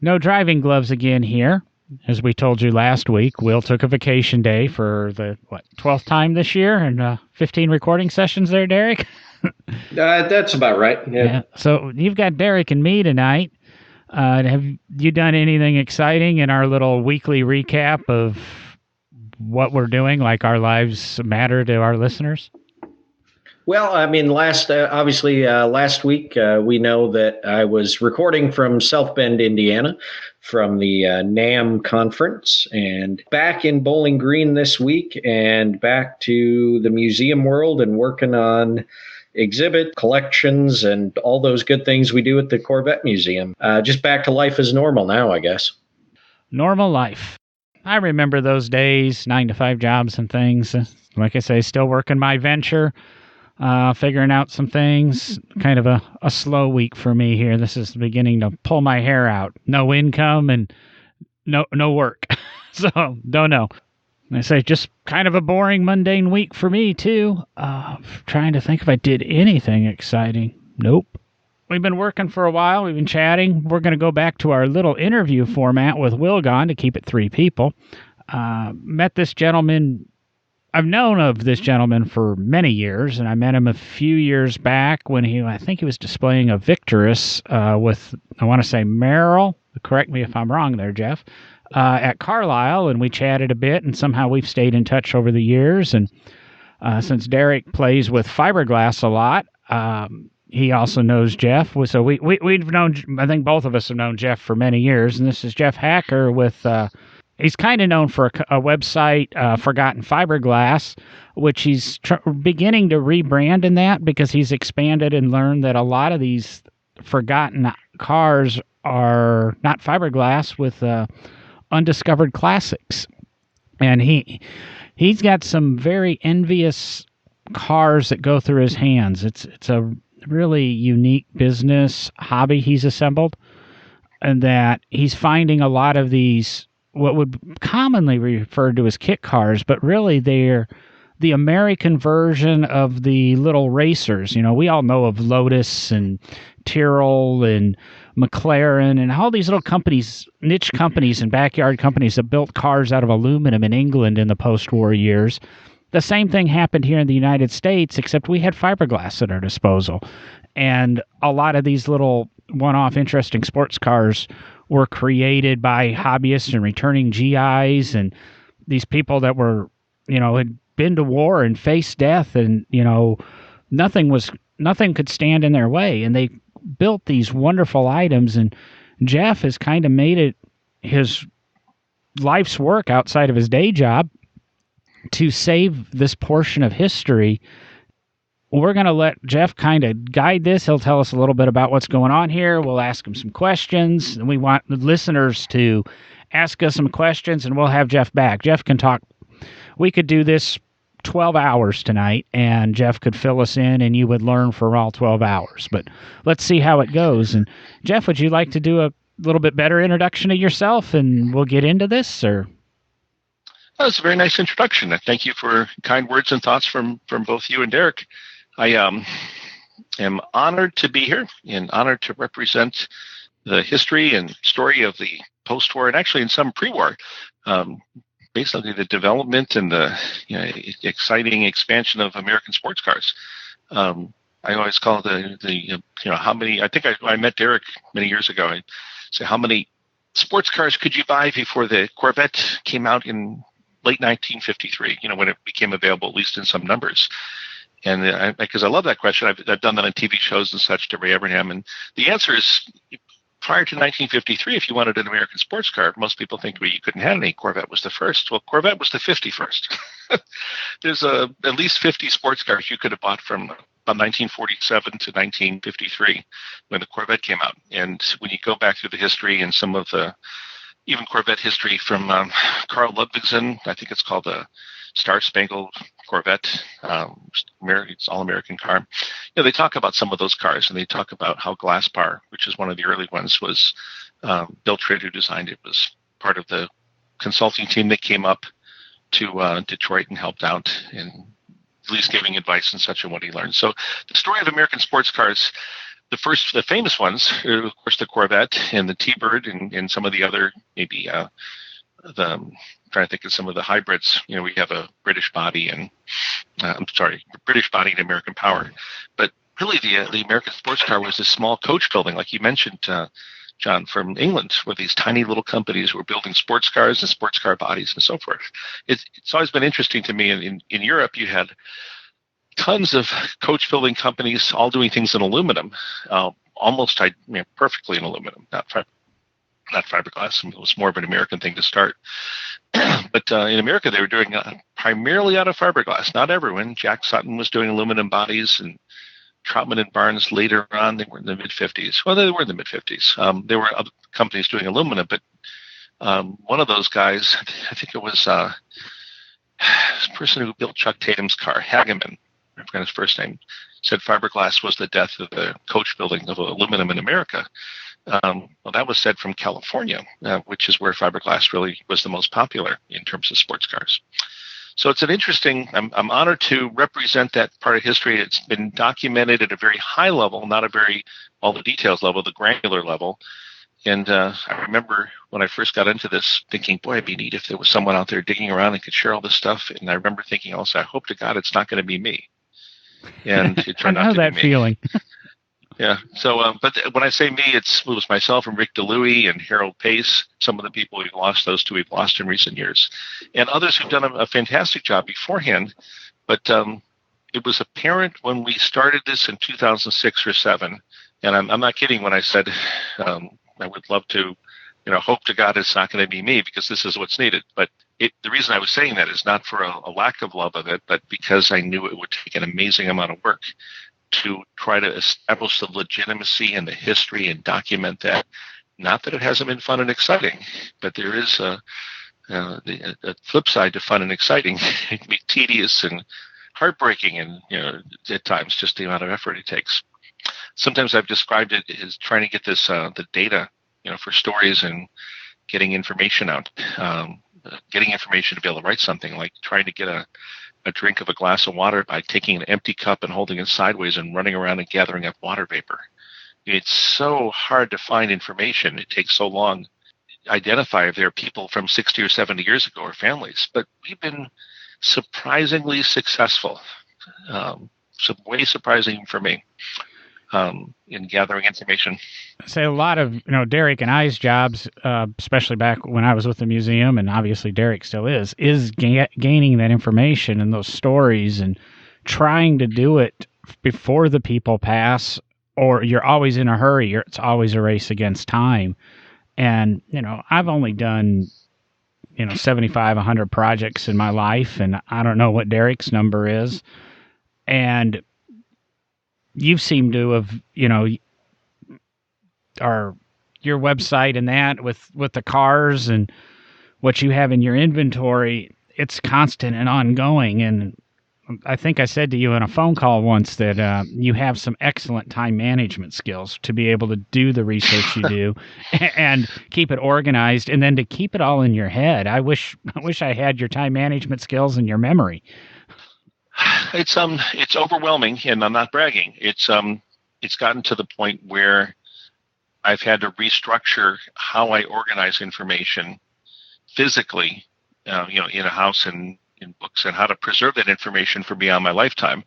No driving gloves again here. As we told you last week, Will took a vacation day for the, 12th time this year, and 15 recording sessions there, Derek? That's about right. Yeah. Yeah. So you've got Derek and me tonight. Have you done anything exciting in our little weekly recap of what we're doing, like our lives matter to our listeners? Well, I mean, last week we know that I was recording from South Bend, Indiana, from the NAM conference, and back in Bowling Green this week, and back to the museum world and working on exhibit collections and all those good things we do at the Corvette Museum. Just back to life as normal now, I guess. Normal life. I remember those days, 9 to 5 jobs and things. Like I say, still working my venture, figuring out some things. Kind of a slow week for me here. This is beginning to pull my hair out. No income and no work. So, don't know. I say just kind of a boring, mundane week for me, too. Trying to think if I did anything exciting. Nope. We've been working for a while. We've been chatting. We're going to go back to our little interview format with Will gone to keep it 3 people. Met this gentleman. I've known of this gentleman for many years, and I met him a few years back when I think he was displaying a Victorous with, I want to say, Merrill. Correct me if I'm wrong there, Geoff. At Carlisle, and we chatted a bit, and somehow we've stayed in touch over the years. And since Derek plays with Fiberglass a lot, he also knows Geoff. So we've known, I think both of us have known Geoff for many years, and this is Geoff Hacker with, he's kind of known for a website, Forgotten Fiberglass, which he's beginning to rebrand in that because he's expanded and learned that a lot of these forgotten cars are not fiberglass with Undiscovered Classics. And he's got some very envious cars that go through his hands. It's a really unique business hobby he's assembled, and that he's finding a lot of these what would commonly be referred to as kit cars, but really they're the American version of the little racers. We all know of Lotus and Tyrrell and McLaren and all these little companies, niche companies and backyard companies that built cars out of aluminum in England in the post-war years. The same thing happened here in the United States, except we had fiberglass at our disposal. And a lot of these little one-off interesting sports cars were created by hobbyists and returning GIs and these people that were, had been to war and faced death, and, nothing could stand in their way. And they built these wonderful items, and Geoff has kind of made it his life's work outside of his day job to save this portion of history. We're going to let Geoff kind of guide this. He'll tell us a little bit about what's going on here. We'll ask him some questions, and we want the listeners to ask us some questions, and we'll have Geoff back. Geoff can talk. We could do this 12 hours tonight, and Geoff could fill us in, and you would learn for all 12 hours. But let's see how it goes. And Geoff, would you like to do a little bit better introduction of yourself, and we'll get into this? Or that was a very nice introduction. Thank you for kind words and thoughts from both you and Derek. I am honored to be here and honored to represent the history and story of the post-war, and actually in some pre-war, basically the development and the exciting expansion of American sports cars. I always call it how many. I think I met Derek many years ago. I say, how many sports cars could you buy before the Corvette came out in late 1953? When it became available, at least in some numbers. And because I love that question, I've done that on TV shows and such to Ray Abraham, and the answer is, prior to 1953, if you wanted an American sports car, most people think you couldn't have any. Corvette was the first. Well, Corvette was the 51st. There's at least 50 sports cars you could have bought from about 1947 to 1953 when the Corvette came out. And when you go back through the history and some of the even Corvette history from Carl Ludwigsen, I think it's called the Star Spangled Corvette, it's all-American car. They talk about some of those cars, and they talk about how Glasspar, which is one of the early ones, was Bill Trader designed. It was part of the consulting team that came up to Detroit and helped out, and at least giving advice and such on what he learned. So the story of American sports cars, the famous ones are, of course, the Corvette and the T-Bird and some of the other maybe I'm trying to think of some of the hybrids. We have a British body and British body and American power, but really the American sports car was this small coach building, like you mentioned, John, from England, where these tiny little companies were building sports cars and sports car bodies and so forth. It's always been interesting to me. In Europe, you had tons of coach building companies all doing things in aluminum, almost perfectly in aluminum, not fiberglass. It was more of an American thing to start. But in America, they were doing primarily out of fiberglass. Not everyone. Jack Sutton was doing aluminum bodies, and Troutman and Barnes later on, they were in the mid-50s. Well, they were in the mid-50s. There were other companies doing aluminum, but one of those guys, I think it was this person who built Chuck Tatum's car, Hageman, I forgot his first name, said fiberglass was the death of the coach building of aluminum in America. Well, that was said from California, which is where fiberglass really was the most popular in terms of sports cars. So it's an interesting, I'm honored to represent that part of history. It's been documented at a very high level, not a very all the details level, the granular level. And I remember when I first got into this thinking, boy, it'd be neat if there was someone out there digging around and could share all this stuff. And I remember thinking also, I hope to God it's not going to be me. And it turned out to be me. I know that feeling. Yeah. So, but when I say me, it was myself and Rick DeLuey and Harold Pace, some of the people we've lost, those two we've lost in recent years, and others who've done a fantastic job beforehand. But it was apparent when we started this in 2006 or 7, and I'm not kidding when I said I would love to, hope to God it's not going to be me because this is what's needed. But the reason I was saying that is not for a lack of love of it, but because I knew it would take an amazing amount of work to try to establish the legitimacy and the history and document that. Not that it hasn't been fun and exciting, but there is a flip side to fun and exciting. It can be tedious and heartbreaking, and at times just the amount of effort it takes. Sometimes I've described it as trying to get this the data, for stories and getting information out, getting information to be able to write something, like trying to get a drink of a glass of water by taking an empty cup and holding it sideways and running around and gathering up water vapor. It's so hard to find information. It takes so long to identify if there are people from 60 or 70 years ago or families. But we've been surprisingly successful, way surprising for me, in gathering information. Say a lot of Derek and I's jobs, especially back when I was with the museum, and obviously Derek still is gaining that information and those stories and trying to do it before the people pass, or you're always in a hurry, or it's always a race against time. And I've only done 75, 100 projects in my life, and I don't know what Derek's number is. And you seem to have, your website and that with the cars and what you have in your inventory, it's constant and ongoing. And I think I said to you on a phone call once that you have some excellent time management skills to be able to do the research you do and keep it organized, and then to keep it all in your head. I wish I had your time management skills and your memory. It's overwhelming, and I'm not bragging. It's gotten to the point where I've had to restructure how I organize information physically, in a house and in books, and how to preserve that information for beyond my lifetime.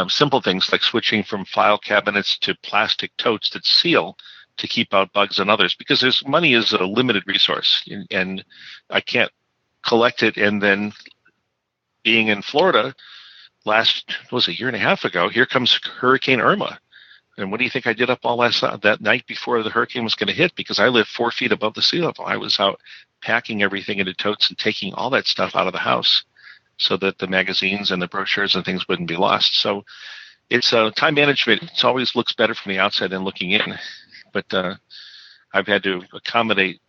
Simple things like switching from file cabinets to plastic totes that seal to keep out bugs and others, because money is a limited resource, and I can't collect it. And then being in Florida, was a year and a half ago, here comes Hurricane Irma. And what do you think I did up all that night before the hurricane was going to hit? Because I live 4 feet above the sea level. I was out packing everything into totes and taking all that stuff out of the house so that the magazines and the brochures and things wouldn't be lost. So it's time management. It always looks better from the outside than looking in. But I've had to accommodate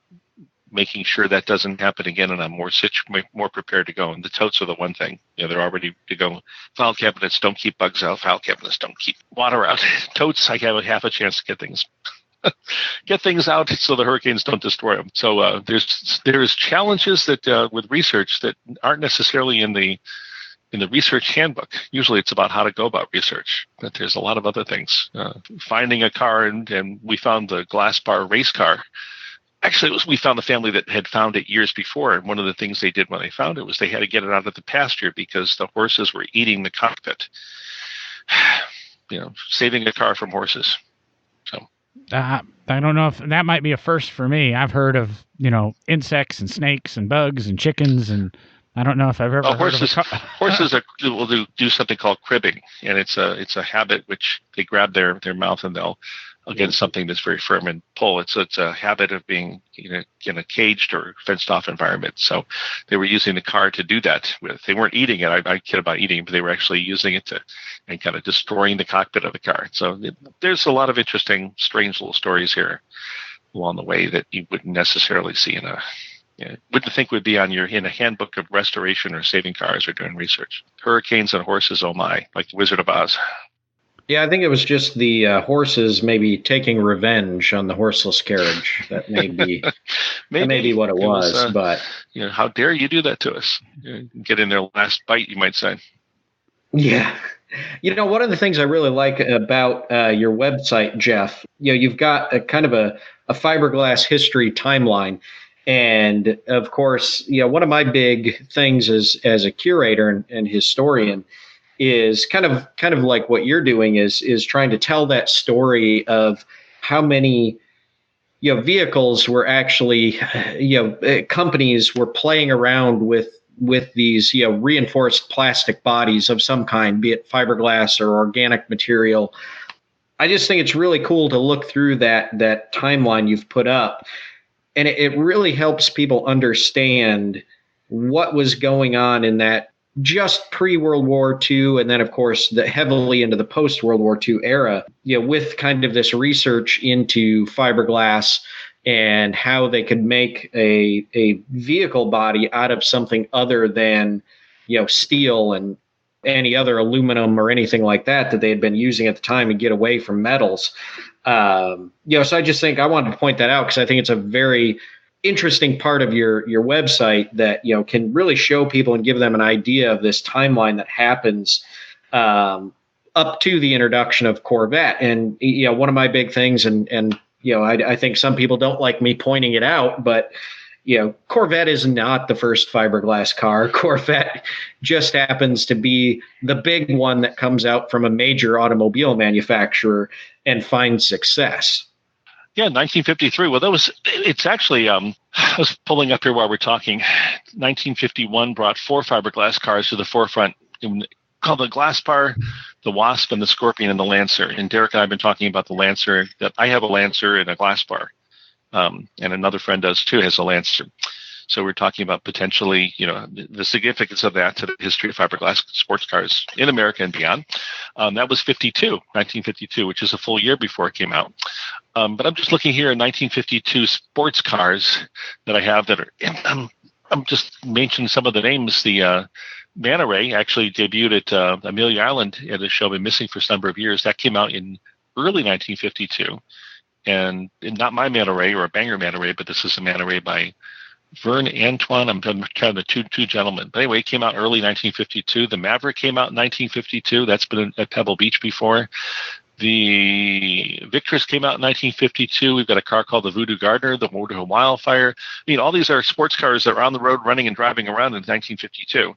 making sure that doesn't happen again, and I'm more prepared to go. And the totes are the one thing, they're all ready to go. File cabinets don't keep bugs out. File cabinets don't keep water out. Totes, I have half a chance to get things out so the hurricanes don't destroy them. So there's challenges that with research that aren't necessarily in the in the research handbook, usually it's about how to go about research, but there's a lot of other things. Finding a car, and we found the glass bar race car. Actually, we found the family that had found it years before, and one of the things they did when they found it was they had to get it out of the pasture because the horses were eating the cockpit. Saving a car from horses. So I don't know if that might be a first for me. I've heard of, insects and snakes and bugs and chickens, and I don't know if I've ever heard of a horses will do something called cribbing, and it's a habit which they grab their mouth and they'll against something that's very firm and pull. It's a habit of being in a caged or fenced off environment. So they were using the car to do that with. They weren't eating it. I kid about eating, but they were actually using it and kind of destroying the cockpit of the car. So there's a lot of interesting, strange little stories here along the way that you wouldn't necessarily see wouldn't think would be in a handbook of restoration or saving cars or doing research. Hurricanes and horses, oh my, like the Wizard of Oz. Yeah, I think it was just the horses maybe taking revenge on the horseless carriage. That may be what it was. But how dare you do that to us? Get in their last bite, you might say. Yeah. One of the things I really like about your website, Geoff, you've got a kind of a fiberglass history timeline. And of course, one of my big things as a curator and historian is kind of like what you're doing is trying to tell that story of how many vehicles were actually companies were playing around with these reinforced plastic bodies of some kind, be it fiberglass or organic material. I just think it's really cool to look through that timeline you've put up, and it really helps people understand what was going on in that just pre-World War II, and then, of course, heavily into the post-World War II era, with kind of this research into fiberglass and how they could make a vehicle body out of something other than, steel and any other aluminum or anything like that they had been using at the time and get away from metals. So I just think I wanted to point that out because I think it's a very interesting part of your website that can really show people and give them an idea of this timeline that happens up to the introduction of Corvette. And one of my big things, and I think some people don't like me pointing it out, but Corvette is not the first fiberglass car. Corvette just happens to be the big one that comes out from a major automobile manufacturer and finds success. Yeah, 1953. Well, it's actually, I was pulling up here while we're talking. 1951 brought 4 fiberglass cars to the forefront, called the Glass Bar, the Wasp, and the Scorpion, and the Lancer. And Derek and I have been talking about the Lancer. That I have a Lancer and a Glass Bar, and another friend does too, has a Lancer. So we're talking about potentially, the significance of that to the history of fiberglass sports cars in America and beyond. That was 1952, which is a full year before it came out. But I'm just looking here at 1952 sports cars that I have that are, I'm just mentioning some of the names. The Manta Ray actually debuted at Amelia Island at a show been missing for a number of years. That came out in early 1952. And not my Manta Ray or a Banger Manta Ray, but this is a Manta Ray by Vern Antoine. I'm trying the two gentlemen. But anyway, it came out early 1952. The Maverick came out in 1952. That's been at Pebble Beach before. The Victress came out in 1952. We've got a car called the Voodoo Gardner, the Motor Wildfire. All these are sports cars that are on the road running and driving around in 1952.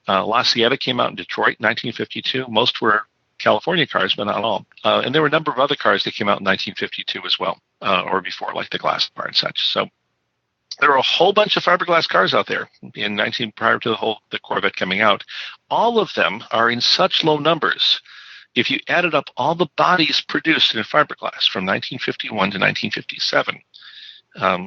La Sierra came out in Detroit in 1952. Most were California cars, but not all. And there were a number of other cars that came out in 1952 as well, or before, like the Glass Bar and such. So there are a whole bunch of fiberglass cars out there prior to the Corvette coming out. All of them are in such low numbers. If you added up all the bodies produced in fiberglass from 1951 to 1957,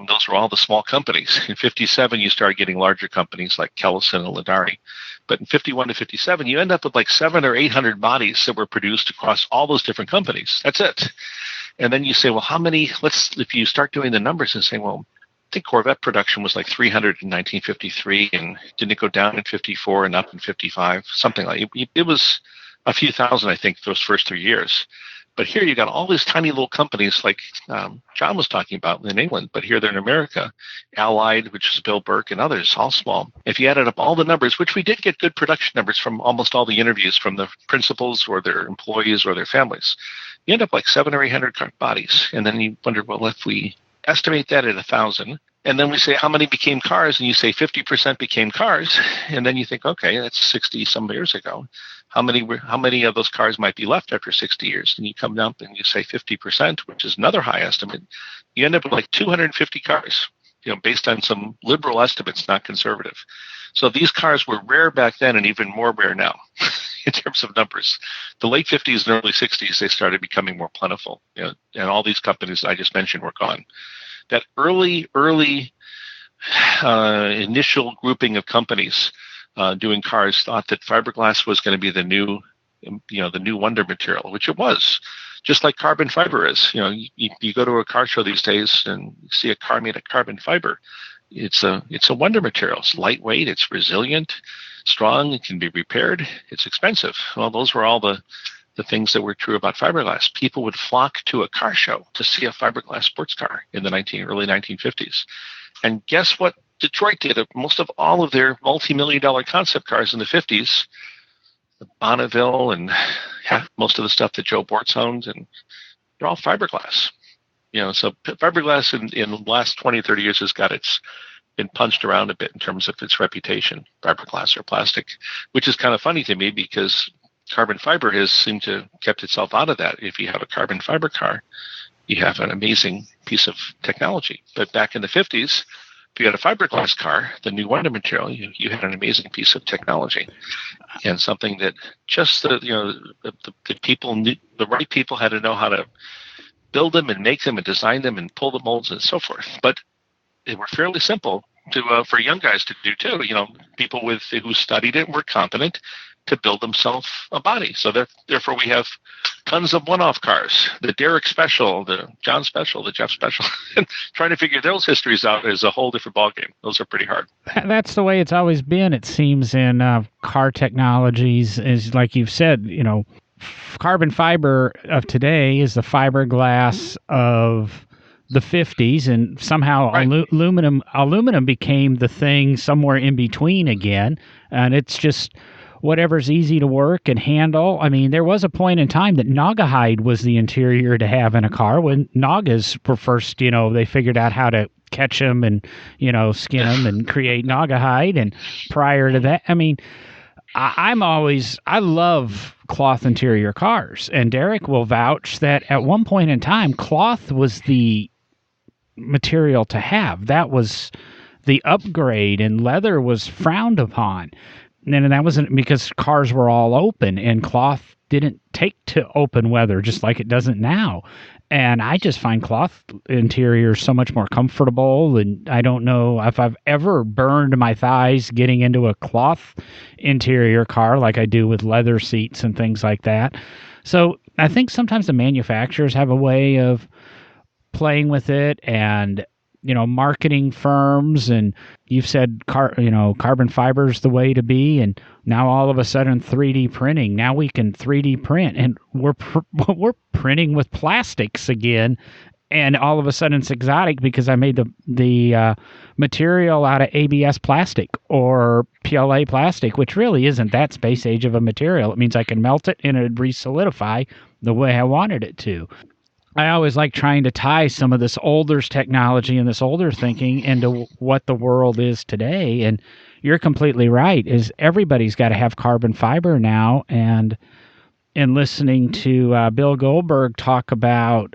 those were all the small companies. In 57, you start getting larger companies like Kellison and Ladari. But in 51 to 57, you end up with like 700 or 800 bodies that were produced across all those different companies. That's it. And then you say, well, how many? If you start doing the numbers and saying, well, I think Corvette production was like 300 in 1953, and didn't it go down in 54 and up in 55? Something like it was a few thousand, I think, those first 3 years. But here you got all these tiny little companies like John was talking about in England, but here they're in America. Allied, which is Bill Burke, and others, all small. If you added up all the numbers, which we did get good production numbers from almost all the interviews from the principals or their employees or their families, you end up like 700 or 800 bodies. And then you wonder, well, if we estimate that at 1,000, and then we say how many became cars, and you say 50% became cars, and then you think, okay, that's 60 some years ago. How many of those cars might be left after 60 years? And you come down and you say 50%, which is another high estimate. You end up with like 250 cars, based on some liberal estimates, not conservative. So these cars were rare back then and even more rare now in terms of numbers. The late 50s and early 60s, they started becoming more plentiful. And all these companies I just mentioned were gone. That early initial grouping of companies doing cars thought that fiberglass was going to be the new wonder material, which it was, just like carbon fiber is. You go to a car show these days and you see a car made of carbon fiber. It's a wonder material. It's lightweight. It's resilient, strong. It can be repaired. It's expensive. Well, those were all the things that were true about fiberglass. People would flock to a car show to see a fiberglass sports car in the early 1950s. And guess what Detroit did? Most of all of their multi-million-dollar concept cars in the 50s, the Bonneville and most of the stuff that Joe Bortz owned, and they're all fiberglass. So fiberglass in the last 20, 30 years has been punched around a bit in terms of its reputation, fiberglass or plastic, which is kind of funny to me because carbon fiber has seemed to have kept itself out of that. If you have a carbon fiber car, you have an amazing piece of technology. But back in the 50s, if you had a fiberglass car, the new wonder material, you had an amazing piece of technology, and something that just the people knew, the right people had to know how to build them and make them and design them and pull the molds and so forth. But they were fairly simple for young guys to do too. People who studied it and were competent to build themselves a body. So therefore we have tons of one-off cars, the Derek Special, the John Special, the Jeff Special. And trying to figure those histories out is a whole different ballgame. Those are pretty hard. That's the way it's always been, it seems, in car technologies, is like you've said, carbon fiber of today is the fiberglass of the 50s, and somehow right. aluminum became the thing somewhere in between again, and it's just whatever's easy to work and handle. I mean, there was a point in time that Naugahyde was the interior to have in a car when Naugas were first, they figured out how to catch them and, skin them and create Naugahyde. And prior to that, I mean, I love cloth interior cars, and Derek will vouch that at one point in time, cloth was the material to have. That was the upgrade, and leather was frowned upon. And that wasn't because cars were all open, and cloth didn't take to open weather just like it doesn't now. And I just find cloth interiors so much more comfortable, and I don't know if I've ever burned my thighs getting into a cloth interior car like I do with leather seats and things like that. So I think sometimes the manufacturers have a way of playing with it, and marketing firms, and you've said carbon fiber is the way to be, and now all of a sudden 3D printing. Now we can 3D print, and we're printing with plastics again, and all of a sudden it's exotic because I made the material out of ABS plastic or PLA plastic, which really isn't that space age of a material. It means I can melt it and it'd re-solidify the way I wanted it to. I always like trying to tie some of this older technology and this older thinking into what the world is today. And you're completely right, is everybody's got to have carbon fiber now. And in listening to Bill Goldberg talk about,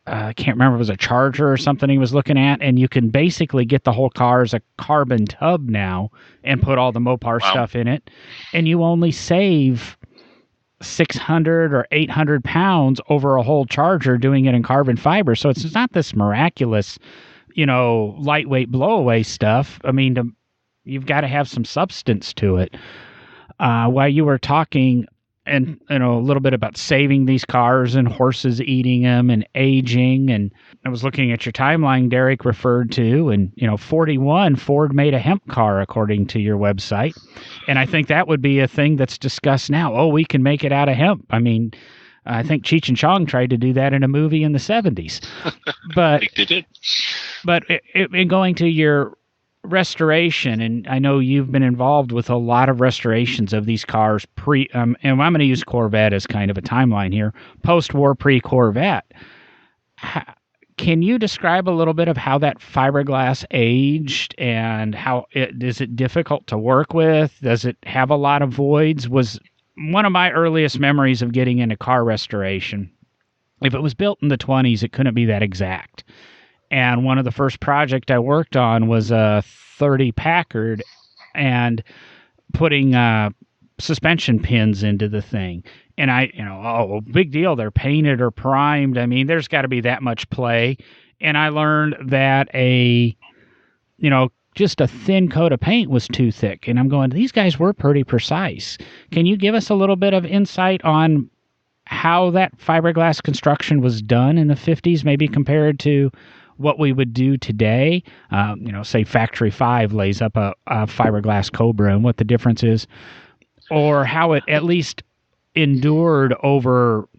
I can't remember if it was a Charger or something he was looking at, and you can basically get the whole car as a carbon tub now and put all the Mopar stuff in it. And you only save 600 or 800 pounds over a whole Charger doing it in carbon fiber. So it's not this miraculous, lightweight blowaway stuff. I mean, you've got to have some substance to it. While you were talking and a little bit about saving these cars and horses eating them and aging, and I was looking at your timeline Derek referred to, and 41 Ford made a hemp car according to your website, and I think that would be a thing that's discussed now. Oh, we can make it out of hemp. I mean, I think Cheech and Chong tried to do that in a movie in the 70s. But I think they did. But in going to your restoration, and I know you've been involved with a lot of restorations of these cars and I'm going to use Corvette as kind of a timeline here, post-war, pre-Corvette. Can you describe a little bit of how that fiberglass aged and is it difficult to work with? Does it have a lot of voids? Was one of my earliest memories of getting into car restoration. If it was built in the 20s, it couldn't be that exact. And one of the first projects I worked on was a 30 Packard and putting suspension pins into the thing. And big deal. They're painted or primed. I mean, there's got to be that much play. And I learned that just a thin coat of paint was too thick. And I'm going, these guys were pretty precise. Can you give us a little bit of insight on how that fiberglass construction was done in the 50s, maybe compared to what we would do today? Say Factory 5 lays up a fiberglass Cobra and what the difference is, or how it at least endured over,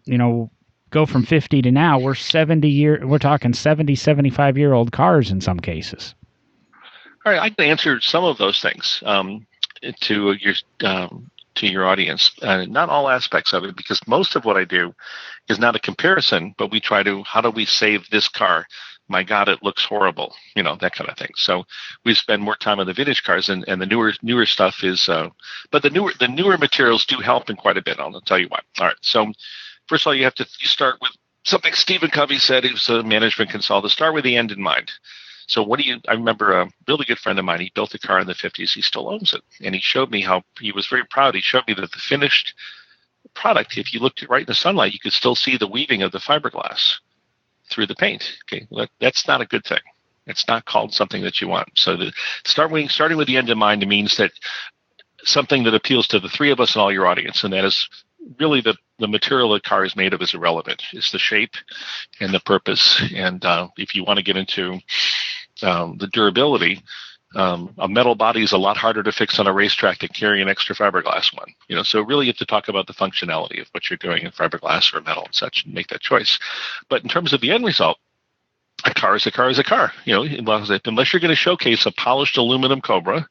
go from 50 to now. We're talking 70, 75-year-old cars in some cases. All right, I can answer some of those things to your audience. Not all aspects of it, because most of what I do is not a comparison, but we try to, how do we save this car? My God, it looks horrible, that kind of thing. So we spend more time on the vintage cars, and the newer stuff is, but the newer materials do help in quite a bit. I'll tell you why. All right. So first of all, you start with something Stephen Covey said. He was a management consultant. Start with the end in mind. So I remember a really good friend of mine, he built a car in the 50s. He still owns it. And he showed me how he was very proud. He showed me that the finished product, if you looked right in the sunlight, you could still see the weaving of the fiberglass through the paint. Okay, well, that's not a good thing. It's not called something that you want. So starting with the end in mind means that something that appeals to the three of us and all your audience, and that is really the material the car is made of is irrelevant. It's the shape and the purpose. And if you want to get into the durability, a metal body is a lot harder to fix on a racetrack than carry an extra fiberglass one. So really you have to talk about the functionality of what you're doing in fiberglass or metal and such and make that choice. But in terms of the end result, a car is a car is a car. Unless you're going to showcase a polished aluminum Cobra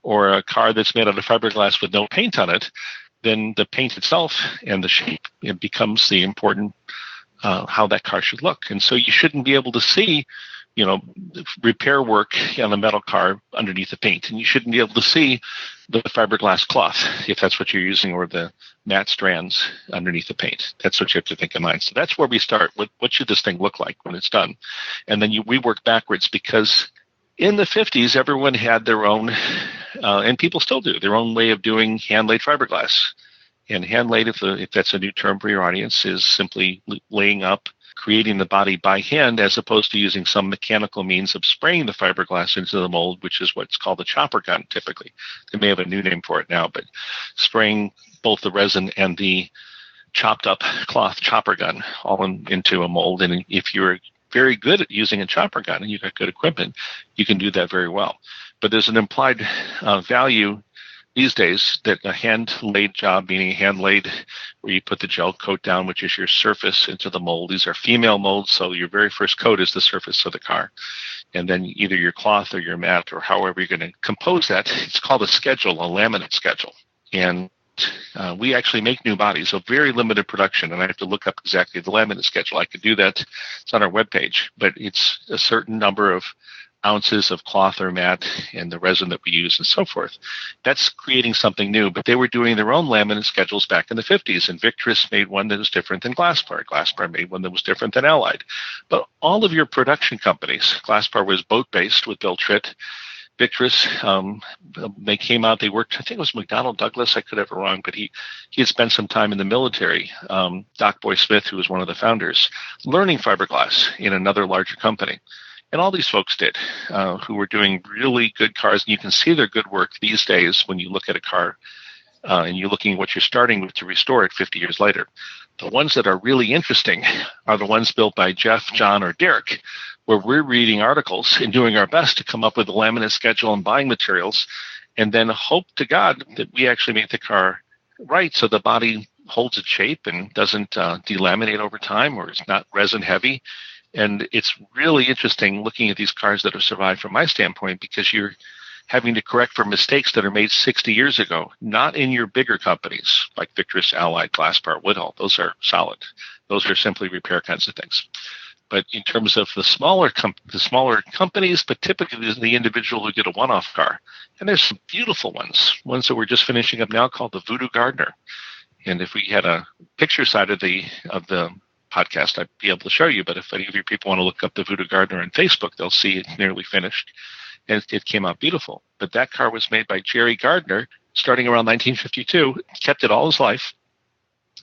or a car that's made out of fiberglass with no paint on it, then the paint itself and the shape, it becomes the important how that car should look. And so you shouldn't be able to see repair work on a metal car underneath the paint. And you shouldn't be able to see the fiberglass cloth, if that's what you're using, or the matte strands underneath the paint. That's what you have to think in mind. So that's where we start. What should this thing look like when it's done? And then we work backwards, because in the 50s, everyone had their own, and people still do, their own way of doing hand-laid fiberglass. And hand-laid, if that's a new term for your audience, is simply laying up, creating the body by hand, as opposed to using some mechanical means of spraying the fiberglass into the mold, which is what's called a chopper gun typically. They may have a new name for it now, but spraying both the resin and the chopped up cloth chopper gun all into a mold. And if you're very good at using a chopper gun and you've got good equipment, you can do that very well. But there's an implied value these days that a hand-laid job, meaning hand-laid, where you put the gel coat down, which is your surface, into the mold. These are female molds, so your very first coat is the surface of the car. And then either your cloth or your mat or however you're going to compose that, it's called a schedule, a laminate schedule. And we actually make new bodies, so very limited production, and I have to look up exactly the laminate schedule. I could do that. It's on our webpage, but it's a certain number of ounces of cloth or mat and the resin that we use and so forth. That's creating something new, but they were doing their own laminate schedules back in the 50s, and Victress made one that was different than Glasspar. Glasspar made one that was different than Allied. But all of your production companies, Glasspar was boat-based with Bill Tritt. Victress, they came out, they worked, I think it was McDonnell Douglas, I could have it wrong, but he had spent some time in the military, Doc Boy Smith, who was one of the founders, learning fiberglass in another larger company. And all these folks did, who were doing really good cars. And you can see their good work these days when you look at a car and you're looking at what you're starting with to restore it 50 years later. The ones that are really interesting are the ones built by Jeff, John, or Derek, where we're reading articles and doing our best to come up with a laminate schedule and buying materials, and then hope to God that we actually make the car right so the body holds its shape and doesn't delaminate over time, or it's not resin heavy. And it's really interesting looking at these cars that have survived from my standpoint, because you're having to correct for mistakes that are made 60 years ago, not in your bigger companies like Victress, Allied, Glasspart, Woodhull. Those are solid. Those are simply repair kinds of things. But in terms of the smaller companies, but typically the individual who get a one-off car, and there's some beautiful ones that we're just finishing up now called the Voodoo Gardener. And if we had a picture side of the podcast, I'd be able to show you. But if any of your people want to look up the Voodoo Gardener on Facebook, they'll see it's nearly finished. And it came out beautiful. But that car was made by Jerry Gardner starting around 1952, kept it all his life,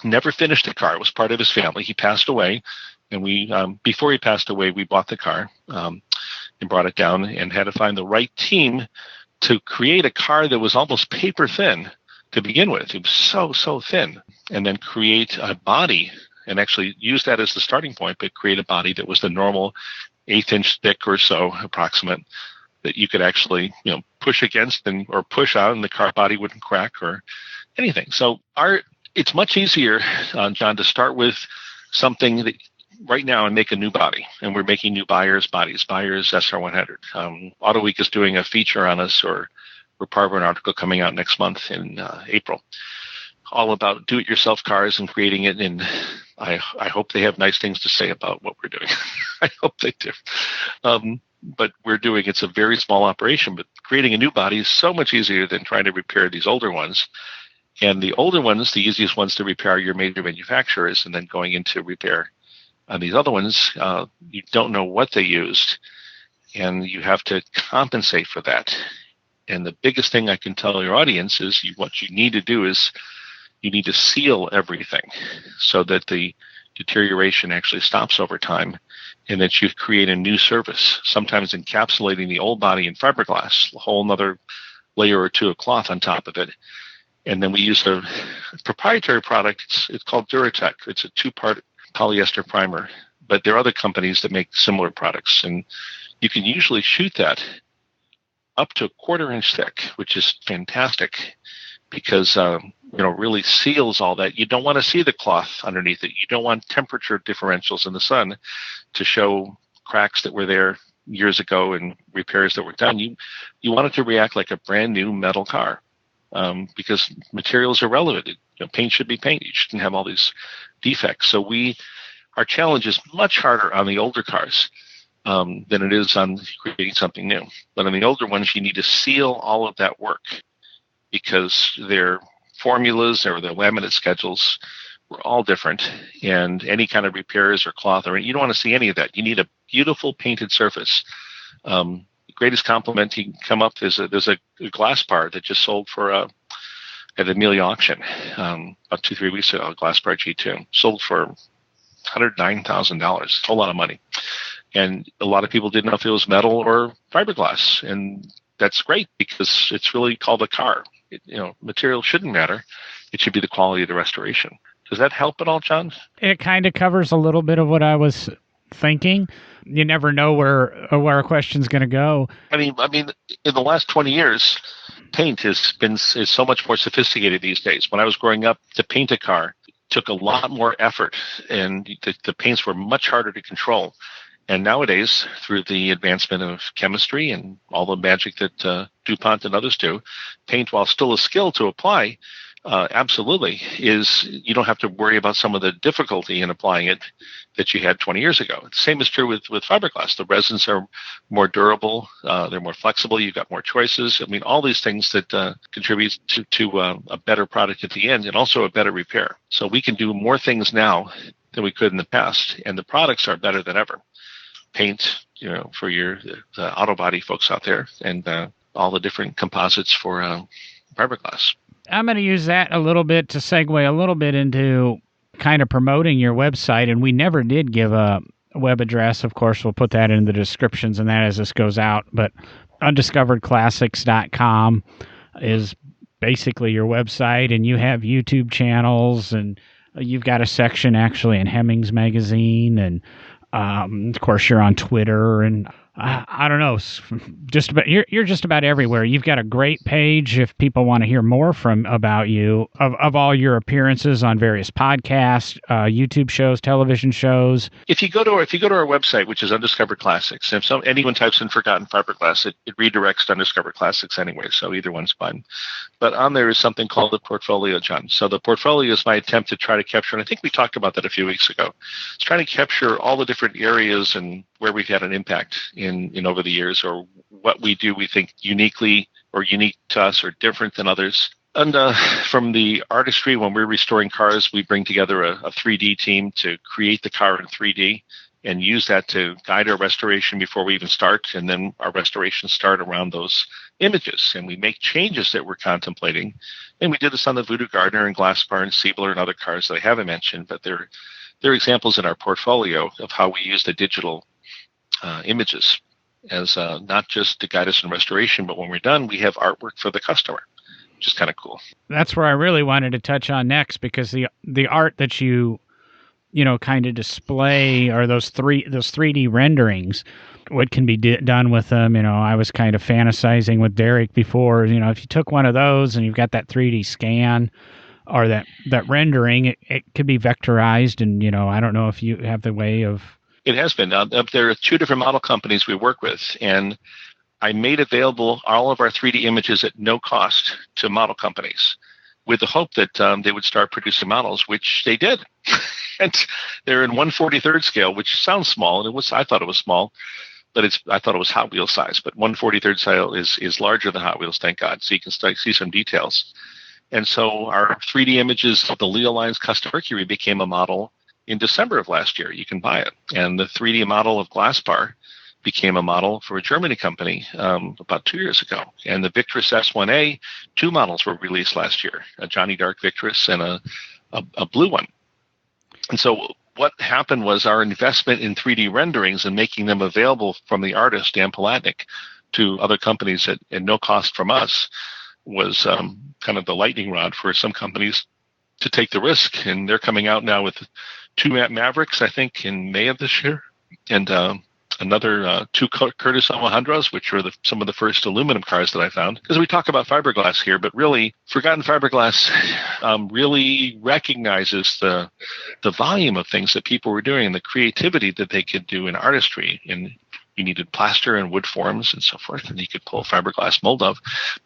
never finished the car. It was part of his family. He passed away. And we, before he passed away, we bought the car and brought it down and had to find the right team to create a car that was almost paper thin to begin with. It was so thin. And then create a body and actually use that as the starting point, but create a body that was the normal 1/8 inch thick or so approximate that you could actually, push against or push out, and the car body wouldn't crack or anything. So it's much easier, John, to start with something that right now and make a new body. And we're making new buyers SR100. Auto Week is doing a feature on us, or we're part of an article coming out next month in April, all about do-it-yourself cars and creating it. And I hope they have nice things to say about what we're doing. I hope they do. But it's a very small operation, but creating a new body is so much easier than trying to repair these older ones. And the older ones, the easiest ones to repair are your major manufacturers, and then going into repair on these other ones, you don't know what they used, and you have to compensate for that. And the biggest thing I can tell your audience is what you need to do is you need to seal everything so that the deterioration actually stops over time, and that you create a new surface, sometimes encapsulating the old body in fiberglass, a whole another layer or two of cloth on top of it. And then we use a proprietary product. It's called Duratec. It's a 2-part polyester primer, but there are other companies that make similar products, and you can usually shoot that up to 1/4 inch thick, which is fantastic because really seals all that. You don't want to see the cloth underneath it. You don't want temperature differentials in the sun to show cracks that were there years ago and repairs that were done. You want it to react like a brand new metal car, because materials are relevant. Paint should be paint. You shouldn't have all these defects. So our challenge is much harder on the older cars than it is on creating something new. But on the older ones, you need to seal all of that work because their formulas or their laminate schedules were all different, and any kind of repairs or cloth, you don't want to see any of that. You need a beautiful painted surface. The greatest compliment you can come up is there's a Glasspart that just sold for at Amelia auction about 2-3 weeks ago. Glasspart G2 sold for $109,000, a whole lot of money, and a lot of people didn't know if it was metal or fiberglass, and that's great because it's really called a car. Material shouldn't matter. It should be the quality of the restoration. Does that help at all, John? It kind of covers a little bit of what I was thinking. You never know where a question's going to go. I mean, in the last 20 years, paint is so much more sophisticated these days. When I was growing up, to paint a car took a lot more effort, and the paints were much harder to control. And nowadays, through the advancement of chemistry and all the magic that DuPont and others do, paint, while still a skill to apply, absolutely you don't have to worry about some of the difficulty in applying it that you had 20 years ago. The same is true with fiberglass. The resins are more durable. They're more flexible. You've got more choices. All these things that contribute to a better product at the end, and also a better repair. So we can do more things now than we could in the past, and the products are better than ever. Paint, for the auto body folks out there, and all the different composites for fiberglass. I'm going to use that a little bit to segue a little bit into kind of promoting your website. And we never did give a web address. Of course, we'll put that in the descriptions and that as this goes out. But undiscoveredclassics.com is basically your website, and you have YouTube channels, and you've got a section actually in Hemmings magazine, and of course you're on Twitter, and I don't know, just about you're just about everywhere. You've got a great page if people want to hear more from about you of all your appearances on various podcasts, YouTube shows, television shows. If you go to our website, which is Undiscovered Classics, if anyone types in Forgotten Fiberglass, it redirects to Undiscovered Classics anyway, so either one's fine. But on there is something called the portfolio, John. So the portfolio is my attempt to try to capture, and I think we talked about that a few weeks ago. It's trying to capture all the different areas and where we've had an impact in over the years, or what we do we think uniquely or unique to us or different than others. And from the artistry, when we're restoring cars, we bring together a 3D team to create the car in 3D and use that to guide our restoration before we even start. And then our restorations start around those images, and we make changes that we're contemplating. And we did this on the Voodoo Gardener and Glassbar and Siebler and other cars that I haven't mentioned, but they're examples in our portfolio of how we use the digital images as not just to guide us in restoration, but when we're done, we have artwork for the customer, which is kind of cool. That's where I really wanted to touch on next, because the art that you kind of display are those 3D renderings. What can be done with them? I was kind of fantasizing with Derek before. If you took one of those and you've got that 3D scan or that rendering, it could be vectorized, and I don't know if you have the way of. It has been. There are two different model companies we work with, and I made available all of our 3D images at no cost to model companies with the hope that they would start producing models, which they did. And they're in 1/43rd scale, which sounds small, and I thought it was small, but I thought it was Hot Wheels size. But 1/43rd scale is larger than Hot Wheels, thank God, so you can see some details. And so our 3D images of the Leo Lines Custom Mercury became a model in December of last year. You can buy it. And the 3D model of Glassbar became a model for a Germany company about 2 years ago. And the Victress S1A, 2 models were released last year, a Johnny Dark Victress and a blue one. And so what happened was our investment in 3D renderings and making them available from the artist, Dan Palatnik, to other companies at no cost from us was kind of the lightning rod for some companies to take the risk. And they're coming out now with 2 Mavericks, I think, in May of this year, and another 2 Curtis Alejandros, which were some of the first aluminum cars that I found. Because we talk about fiberglass here, but really, Forgotten Fiberglass really recognizes the volume of things that people were doing and the creativity that they could do in artistry. And you needed plaster and wood forms and so forth, and you could pull a fiberglass mold of.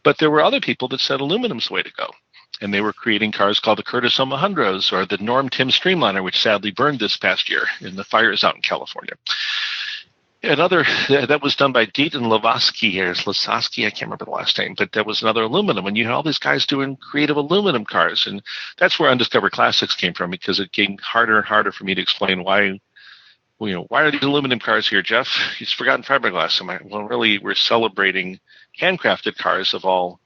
But there were other people that said aluminum's the way to go. And they were creating cars called the Curtis Alejandros or the Norm Tim Streamliner, which sadly burned this past year in the fires out in California. Another that was done by Deaton Lavosky, or Lasosky, I can't remember the last name, but that was another aluminum. And you had all these guys doing creative aluminum cars. And that's where Undiscovered Classics came from, because it became harder and harder for me to explain why are these aluminum cars here, Geoff? He's Forgotten Fiberglass. Well, really, we're celebrating handcrafted cars of all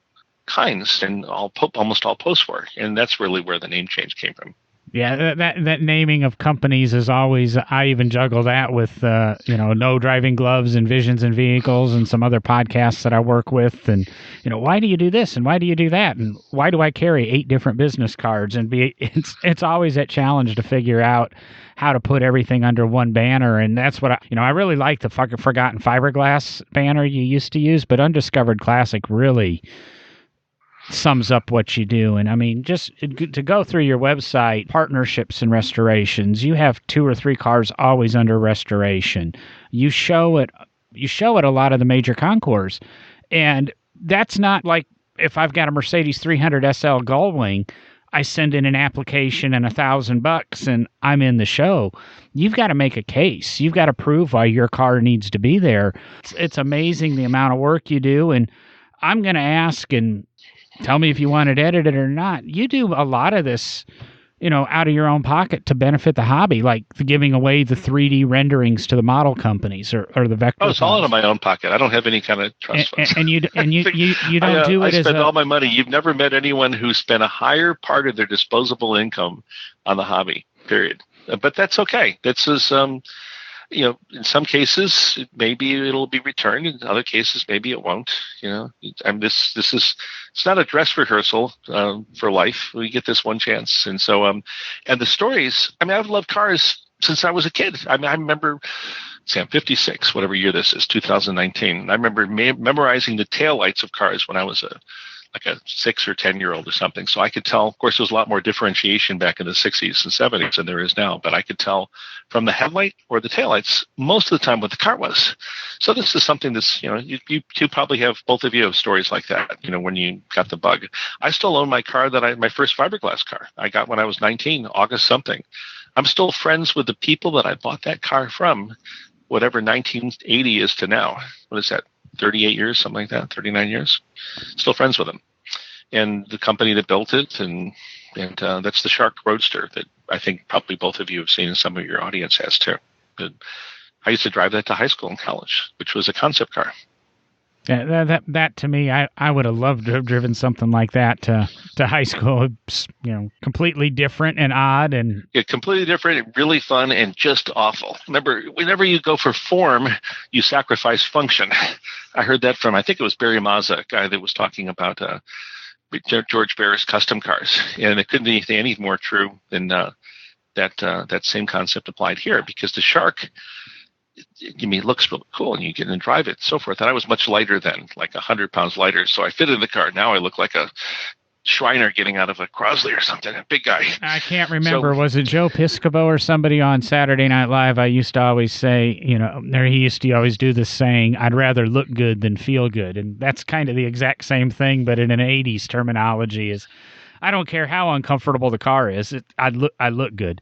kinds and almost all post-war. And that's really where the name change came from. Yeah, that naming of companies is always, I even juggle that with, No Driving Gloves and Visions and Vehicles and some other podcasts that I work with. And, why do you do this? And why do you do that? And why do I carry 8 different business cards? And it's always that challenge to figure out how to put everything under one banner. And that's what I really like the Forgotten Fiberglass banner you used to use, but Undiscovered Classic really sums up what you do. And I mean, just to go through your website, partnerships and restorations, you have 2 or 3 cars always under restoration. You show it a lot of the major concours. And that's not like if I've got a Mercedes 300 SL Gullwing, I send in an application and $1,000 and I'm in the show. You've got to make a case. You've got to prove why your car needs to be there. It's amazing the amount of work you do. And I'm going to ask, and tell me if you want it edited or not. You do a lot of this, out of your own pocket to benefit the hobby, like giving away the 3D renderings to the model companies or the vector. Oh, it's all out of my own pocket. I don't have any kind of trust funds. And you don't do it. I spend all my money. You've never met anyone who spent a higher part of their disposable income on the hobby. Period. But that's okay. This is in some cases, maybe it'll be returned. In other cases, maybe it won't. It's not a dress rehearsal for life. We get this one chance. And so, and the stories, I've loved cars since I was a kid. I remember say I'm 56, whatever year this is, 2019. And I remember memorizing the taillights of cars when I was like a 6 or 10-year-old or something. So I could tell, of course, there was a lot more differentiation back in the 60s and 70s than there is now, but I could tell from the headlight or the taillights most of the time what the car was. So this is something that's, you two probably have, both of you have stories like that, when you got the bug. I still own my car my first fiberglass car I got when I was 19, August something. I'm still friends with the people that I bought that car from, whatever 1980 is to now. What is that? 38 years, something like that, 39 years. Still friends with them. And the company that built it, and that's the Shark Roadster that I think probably both of you have seen, and some of your audience has too. But I used to drive that to high school and college, which was a concept car. Yeah, that to me, I would have loved to have driven something like that to high school. It's, completely different and odd, and completely different, really fun, and just awful. Remember, whenever you go for form, you sacrifice function. I heard that from, I think it was Barry Mazza, a guy that was talking about George Barris custom cars, and it couldn't be any more true than that same concept applied here, because the Shark, it looks really cool, and you get in and drive it, and so forth. And I was much lighter then, like 100 pounds lighter, so I fit in the car. Now I look like a Shriner getting out of a Crosley or something, a big guy. I can't remember. Was it Joe Piscopo or somebody on Saturday Night Live? I used to always say, he used to always do this saying, I'd rather look good than feel good. And that's kind of the exact same thing, but in an 80s terminology is, I don't care how uncomfortable the car is, I look good.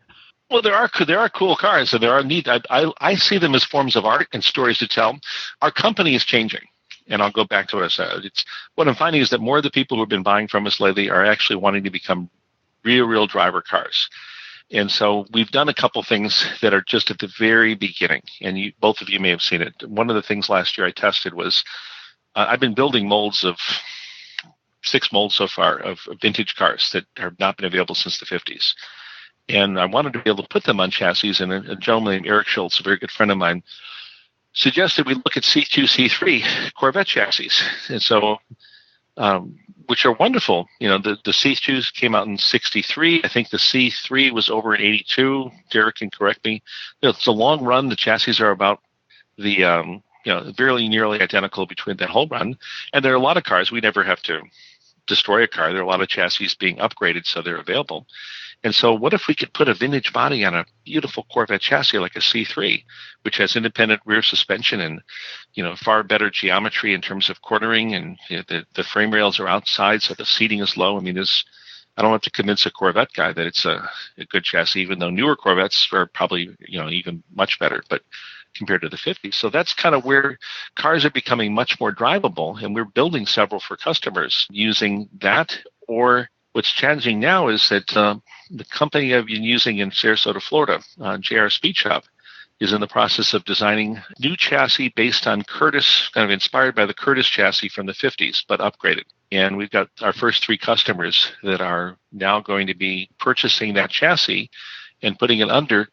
Well, there are cool cars, and there are neat. I see them as forms of art and stories to tell. Our company is changing, and I'll go back to what I said. What I'm finding is that more of the people who have been buying from us lately are actually wanting to become real driver cars. And so we've done a couple things that are just at the very beginning, and both of you may have seen it. One of the things last year I tested was I've been building molds of 6 molds so far of vintage cars that have not been available since the 50s. And I wanted to be able to put them on chassis, and a gentleman named Eric Schultz, a very good friend of mine, suggested we look at C2, C3 Corvette chassis, and so which are wonderful. The C2s came out in '63. I think the C3 was over in '82. Derek can correct me. It's a long run. The chassis are about the very nearly identical between that whole run, and there are a lot of cars we never have to destroy a car. There are a lot of chassis being upgraded, so they're available. And so what if we could put a vintage body on a beautiful Corvette chassis like a C3, which has independent rear suspension and, far better geometry in terms of cornering, and the frame rails are outside, so the seating is low. I don't have to convince a Corvette guy that it's a good chassis, even though newer Corvettes are probably, even much better, but compared to the 50s. So that's kind of where cars are becoming much more drivable, and we're building several for customers using that. Or what's changing now is that the company I've been using in Sarasota, Florida, JR Speed Shop, is in the process of designing new chassis based on Curtis, kind of inspired by the Curtis chassis from the 50s, but upgraded. And we've got our first 3 customers that are now going to be purchasing that chassis and putting it under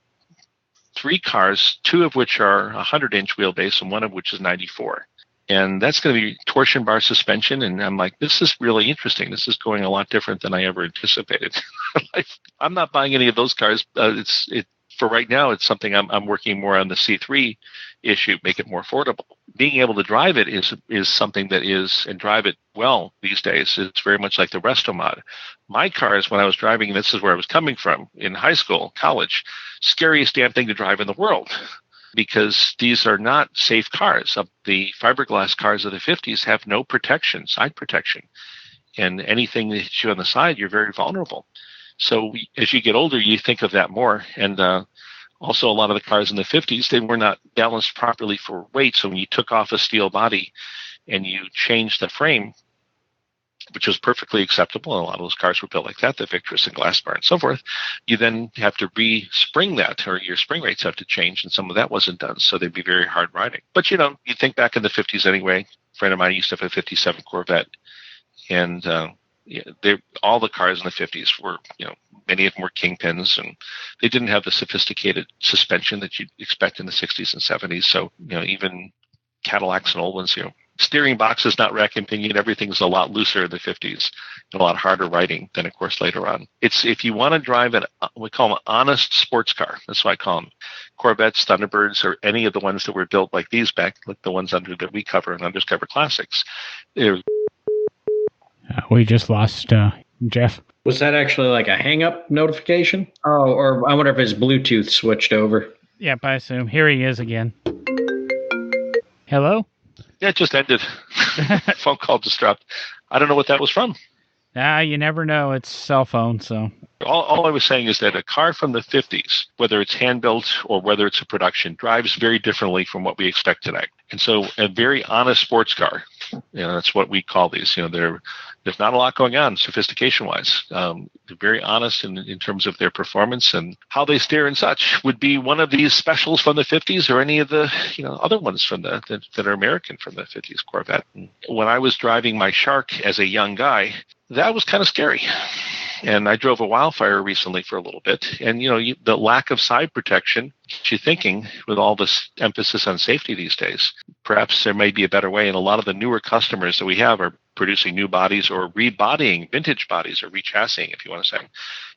3 cars, 2 of which are 100-inch wheelbase and 1 of which is 94. And that's going to be torsion bar suspension. And I'm like, this is really interesting. This is going a lot different than I ever anticipated. I'm not buying any of those cars. For right now, it's something I'm working more on the C3 issue, make it more affordable. Being able to drive it is something that is, and drive it well these days, it's very much like the Resto Mod. My cars, when I was driving, this is where I was coming from, in high school, college, scariest damn thing to drive in the world, because these are not safe cars. The fiberglass cars of the 50s have no protection, side protection. And anything that hits you on the side, you're very vulnerable. So as you get older, you think of that more. And also a lot of the cars in the 50s, they were not balanced properly for weight. So when you took off a steel body and you changed the frame, which was perfectly acceptable, and a lot of those cars were built like that, the Victress and Glass Bar and so forth, you then have to re-spring that, or your spring rates have to change, and some of that wasn't done, so they'd be very hard riding. But, you think back in the 50s anyway. A friend of mine used to have a 57 Corvette, and all the cars in the 50s were, many of them were kingpins, and they didn't have the sophisticated suspension that you'd expect in the 60s and 70s. So, even Cadillacs and old ones, steering box is not rack and pinion. Everything's a lot looser in the 50s and a lot harder riding than, of course, later on. It's if you want to drive we call them an honest sports car. That's what I call them. Corvettes, Thunderbirds, or any of the ones that were built like these back, like the ones that we cover in Undiscovered Classics. We just lost Geoff. Was that actually like a hang-up notification? Oh, or I wonder if his Bluetooth switched over. Yep, I assume. Here he is again. Hello? Yeah, it just ended. Phone call just dropped. I don't know what that was from. You never know. It's cell phone, so. All I was saying is that a car from the 50s, whether it's hand-built or whether it's a production, drives very differently from what we expect today. And so a very honest sports car, that's what we call these. There's not a lot going on sophistication-wise. They're very honest in terms of their performance and how they steer and such. Would be one of these specials from the 50s or any of the other ones from that are American from the 50s Corvette. And when I was driving my Shark as a young guy, that was kind of scary. And I drove a Wildfire recently for a little bit. And, the lack of side protection gets you thinking with all this emphasis on safety these days. Perhaps there may be a better way. And a lot of the newer customers that we have are producing new bodies or rebodying vintage bodies or rechassing, if you want to say,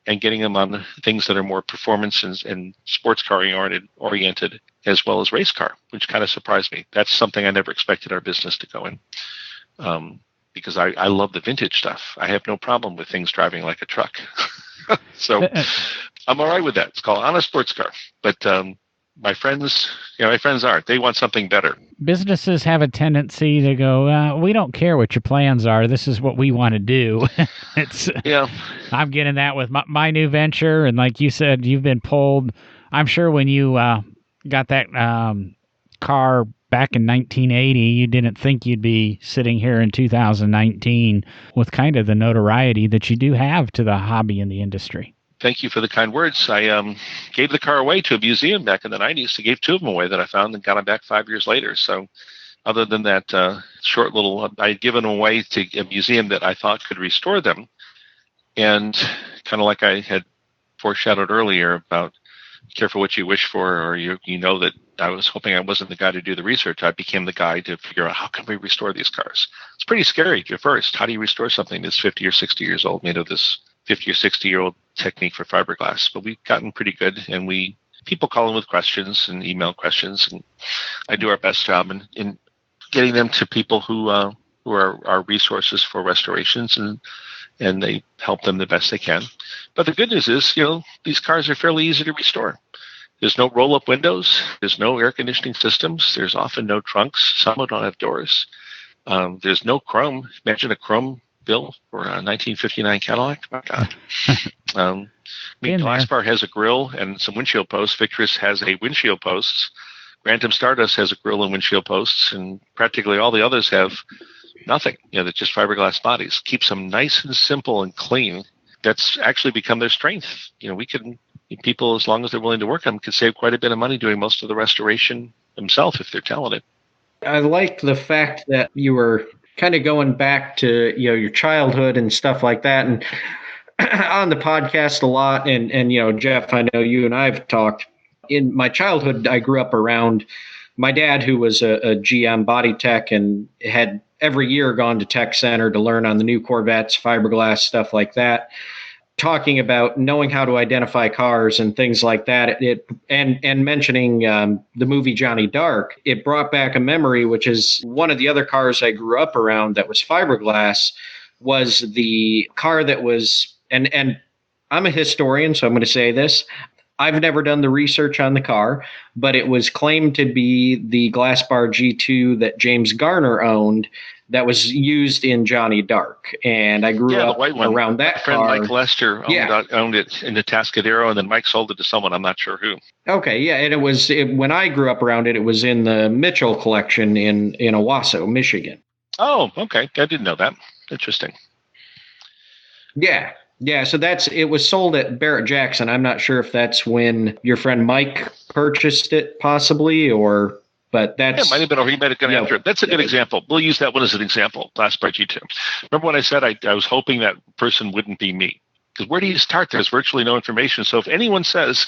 and getting them on things that are more performance and sports car oriented as well as race car, which kind of surprised me. That's something I never expected our business to go in. Because I love the vintage stuff. I have no problem with things driving like a truck. So I'm all right with that. It's called honest sports car. But my friends aren't. They want something better. Businesses have a tendency to go, we don't care what your plans are. This is what we want to do. I'm getting that with my new venture. And like you said, you've been pulled. I'm sure when you got that car back in 1980, you didn't think you'd be sitting here in 2019 with kind of the notoriety that you do have to the hobby and the industry. Thank you for the kind words. I gave the car away to a museum back in the 90s. I gave two of them away that I found and got them back 5 years later. So other than that short little, I had given them away to a museum that I thought could restore them. And kind of like I had foreshadowed earlier about careful what you wish for, or you know that I was hoping I wasn't the guy to do the research. I became the guy to figure out how can we restore these cars. It's pretty scary at first. How do you restore something that's 50 or 60 years old, made of this 50 or 60-year-old technique for fiberglass? But we've gotten pretty good, and people call in with questions and email questions, and I do our best job in getting them to people who are our resources for restorations, and they help them the best they can. But the good news is, these cars are fairly easy to restore. There's no roll-up windows. There's no air conditioning systems. There's often no trunks. Some don't have doors. There's no chrome. Imagine a chrome bill for a 1959 Cadillac. My God. Glassbar has a grill and some windshield posts. Victress has a windshield posts. Grantham Stardust has a grill and windshield posts, and practically all the others have nothing. They're just fiberglass bodies. Keeps them nice and simple and clean. That's actually become their strength. People, as long as they're willing to work on them, can save quite a bit of money doing most of the restoration themselves if they're talented. I like the fact that you were kind of going back to your childhood and stuff like that, and on the podcast a lot. And Geoff, I know you and I've talked. In my childhood, I grew up around my dad, who was a GM body tech and had every year gone to Tech Center to learn on the new Corvettes, fiberglass, stuff like that. Talking about knowing how to identify cars and things like that, and mentioning the movie Johnny Dark, it brought back a memory, which is one of the other cars I grew up around that was fiberglass, was the car that was, and I'm a historian, so I'm going to say this. I've never done the research on the car, but it was claimed to be the Glassbar G2 that James Garner owned that was used in Johnny Dark. And I grew up around that My friend car. Mike Lester owned it in the Tascadero, and then Mike sold it to someone. I'm not sure who. Okay, yeah, and when I grew up around it, it was in the Mitchell collection in Owasso, Michigan. Oh, okay. I didn't know that. Interesting. Yeah. Yeah, so it was sold at Barrett Jackson. I'm not sure if that's when your friend Mike purchased it, possibly, but that's... Yeah, it might have been, or he might have gone after it. That's a good example. We'll use that one as an example, Glassbar G2. Remember when I said I was hoping that person wouldn't be me? Because where do you start? There's virtually no information. So if anyone says,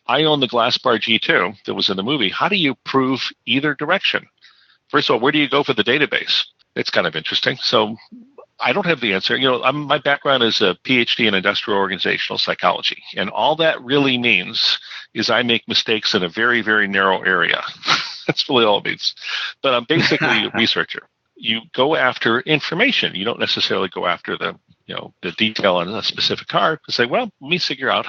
I own the Glassbar G2 that was in the movie, how do you prove either direction? first of all, where do you go for the database? It's kind of interesting. So I don't have the answer. My background is a PhD in industrial organizational psychology, and all that really means is I make mistakes in a very, very narrow area. That's really all it means. But I'm basically a researcher. You go after information. You don't necessarily go after the detail on a specific car to say, well, let me figure out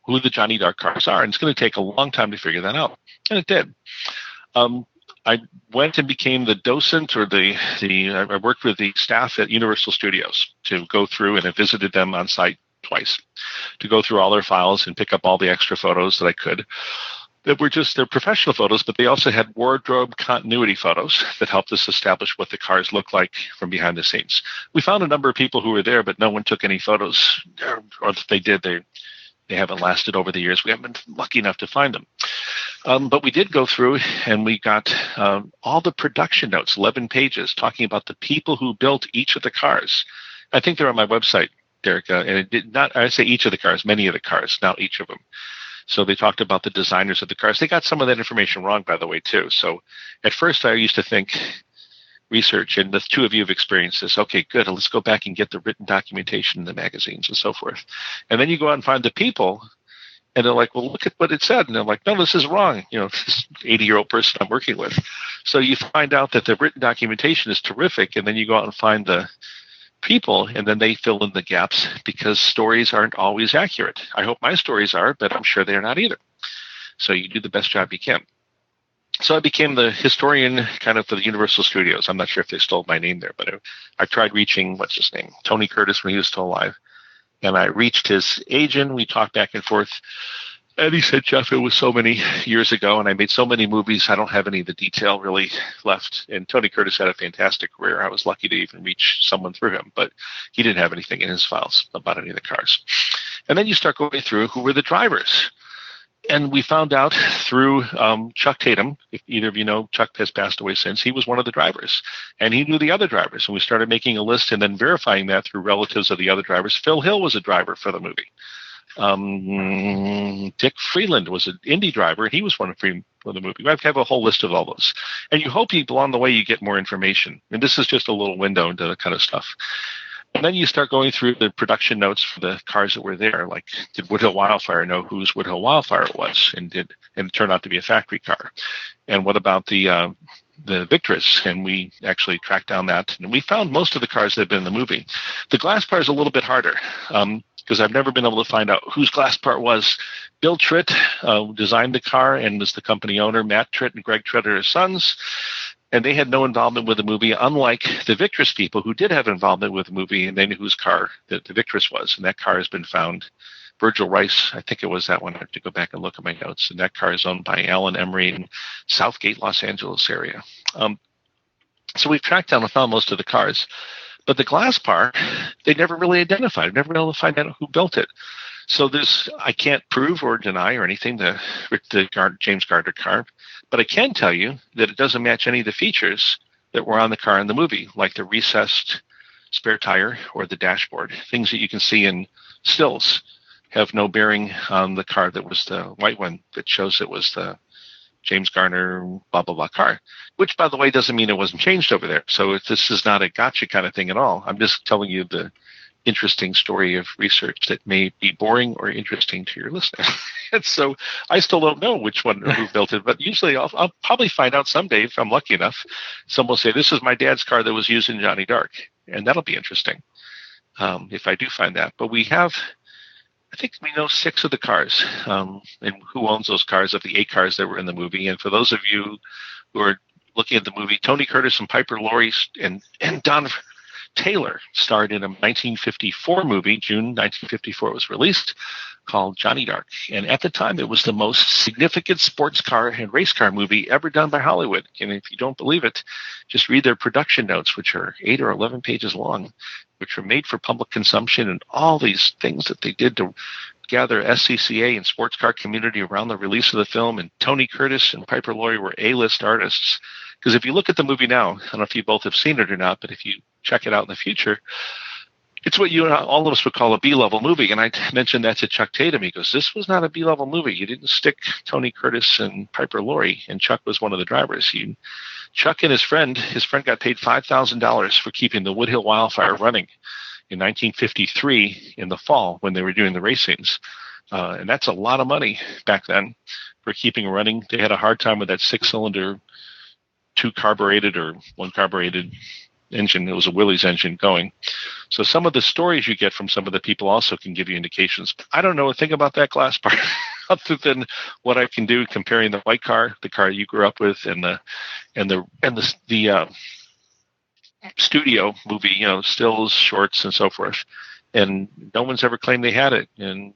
who the Johnny Dark cars are, and it's going to take a long time to figure that out, and it did. I went and became the docent, or I worked with the staff at Universal Studios to go through, and I visited them on site twice to go through all their files and pick up all the extra photos that I could. That were just their professional photos, but they also had wardrobe continuity photos that helped us establish what the cars look like from behind the scenes. We found a number of people who were there, but no one took any photos, or if they did, they haven't lasted over the years. We haven't been lucky enough to find them. But we did go through, and we got all the production notes, 11 pages, talking about the people who built each of the cars. I think they're on my website, Derek, and it did not, I say each of the cars, many of the cars, not each of them. So they talked about the designers of the cars. They got some of that information wrong, by the way, too. So at first I used to think research, and the two of you have experienced this. Okay, good. Let's go back and get the written documentation in the magazines and so forth. And then you go out and find the people, and they're like, well, look at what it said. And they're like, no, this is wrong. This 80-year-old person I'm working with. So you find out that the written documentation is terrific, and then you go out and find the people, and then they fill in the gaps because stories aren't always accurate. I hope my stories are, but I'm sure they're not either. So you do the best job you can. So I became the historian kind of for the Universal Studios. I'm not sure if they stole my name there, but I tried reaching, what's his name, Tony Curtis, when he was still alive. And I reached his agent. We talked back and forth. And he said, Geoff, it was so many years ago, and I made so many movies, I don't have any of the detail really left. And Tony Curtis had a fantastic career. I was lucky to even reach someone through him, but he didn't have anything in his files about any of the cars. And then you start going through who were the drivers. And we found out through Chuck Tatum, if either of you know, Chuck has passed away since, he was one of the drivers. And he knew the other drivers. And we started making a list and then verifying that through relatives of the other drivers. Phil Hill was a driver for the movie. Dick Freeland was an Indy driver, and he was one of the movie. We have a whole list of all those. And you hope along the way you get more information. And this is just a little window into the kind of stuff. And then you start going through the production notes for the cars that were there. Like, did Woodhill Wildfire know whose Woodhill Wildfire it was? And it turned out to be a factory car. And what about the Victress? And we actually tracked down that. And we found most of the cars that had been in the movie. The glass part is a little bit harder. Because I've never been able to find out whose glass part was. Bill Tritt designed the car and was the company owner. Matt Tritt and Greg Tritt are his sons. And they had no involvement with the movie, unlike the Victress people who did have involvement with the movie, and they knew whose car the Victress was. And that car has been found. Virgil Rice, I think it was that one. I have to go back and look at my notes. And that car is owned by Alan Emery in Southgate, Los Angeles area. So we've tracked down and found most of the cars. But the glass part, they never really identified. I've never been able to find out who built it. So I can't prove or deny or anything the James Gardner car, but I can tell you that it doesn't match any of the features that were on the car in the movie, like the recessed spare tire or the dashboard. Things that you can see in stills have no bearing on the car that was the white one that shows it was the James Garner, blah, blah, blah car, which, by the way, doesn't mean it wasn't changed over there. So this is not a gotcha kind of thing at all. I'm just telling you the interesting story of research that may be boring or interesting to your listener. And so I still don't know which one who built it, but usually I'll probably find out someday if I'm lucky enough. Someone will say, this is my dad's car that was used in Johnny Dark. And that'll be interesting if I do find that. But we have, I think we know 6 of the cars and who owns those cars of the 8 cars that were in the movie. And for those of you who are looking at the movie, Tony Curtis and Piper Laurie and Don Taylor starred in a 1954 movie. June 1954 it was released, called Johnny Dark. And at the time, it was the most significant sports car and race car movie ever done by Hollywood. And if you don't believe it, just read their production notes, which are 8 or 11 pages long, which were made for public consumption, and all these things that they did to gather SCCA and sports car community around the release of the film. And Tony Curtis and Piper Laurie were A-list artists. Because if you look at the movie now, I don't know if you both have seen it or not, but if you check it out in the future, it's what you and all of us would call a B-level movie. And I mentioned that to Chuck Tatum. He goes, this was not a B-level movie. You didn't stick Tony Curtis and Piper Laurie, and Chuck was one of the drivers. You Chuck and his friend got paid $5,000 for keeping the Woodhill wildfire running in 1953 in the fall when they were doing the racings. And that's a lot of money back then for keeping it running. They had a hard time with that 6-cylinder, 2 carbureted or 1 carbureted engine. It was a Willys engine going. So some of the stories you get from some of the people also can give you indications. I don't know a thing about that glass part other than what I can do comparing the white car, the car you grew up with, and the studio movie, stills, shorts, and so forth. And no one's ever claimed they had it. And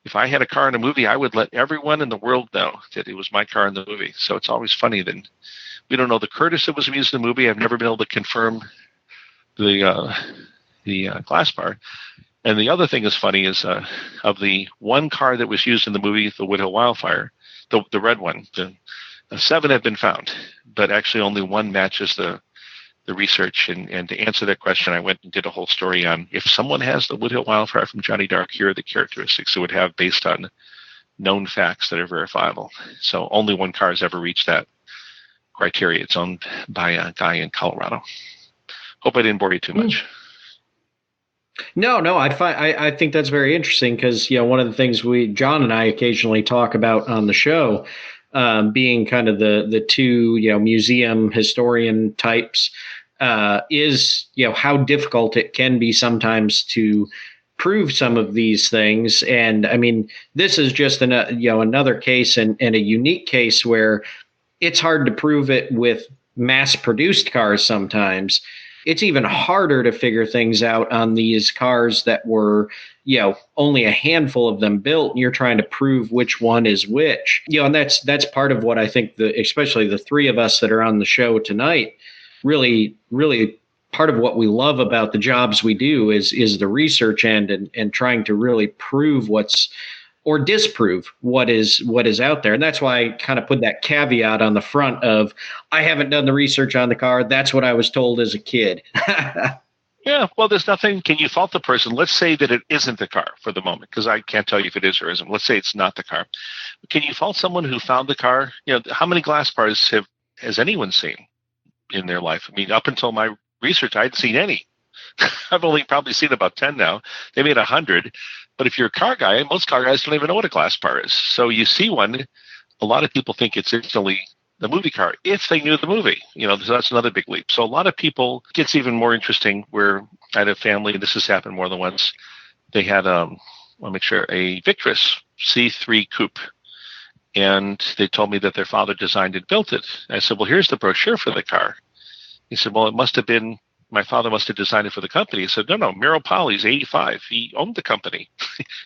if I had a car in a movie, I would let everyone in the world know that it was my car in the movie. So it's always funny that we don't know the Curtis that was used in the movie. I've never been able to confirm the glass part. And the other thing is funny is of the one car that was used in the movie, the Woodhill Wildfire, the red one, the 7 have been found, but actually only 1 matches the research. And to answer that question, I went and did a whole story on if someone has the Woodhill Wildfire from Johnny Dark, here are the characteristics it would have based on known facts that are verifiable. So only 1 car has ever reached that criteria. It's owned by a guy in Colorado. Hope I didn't bore you too much. No, I think that's very interesting because, one of the things John and I occasionally talk about on the show, being kind of the 2, museum historian types, is, how difficult it can be sometimes to prove some of these things. And I mean, this is just another case and a unique case where it's hard to prove it with mass produced cars sometimes. It's even harder to figure things out on these cars that were, only a handful of them built, and you're trying to prove which one is which. And that's part of what I think especially the 3 of us that are on the show tonight, really, really part of what we love about the jobs we do is the research end and trying to really prove or disprove what is out there. And that's why I kind of put that caveat on the front of, I haven't done the research on the car. That's what I was told as a kid. Yeah, well, there's nothing. Can you fault the person? Let's say that it isn't the car for the moment, because I can't tell you if it is or isn't. Let's say it's not the car. Can you fault someone who found the car? How many glass bars has anyone seen in their life? I mean, up until my research, I hadn't seen any. I've only probably seen about 10 now. They made 100. But if you're a car guy, most car guys don't even know what a glass bar is. So you see one, a lot of people think it's instantly the movie car, if they knew the movie. So that's another big leap. So a lot of people, it gets even more interesting where I had a family, and this has happened more than once. They had, I'll make sure, a Victress C3 coupe. And they told me that their father designed and built it. I said, well, here's the brochure for the car. He said, well, it must have been, my father must have designed it for the company. He said, no, Miro Polly's 85. He owned the company.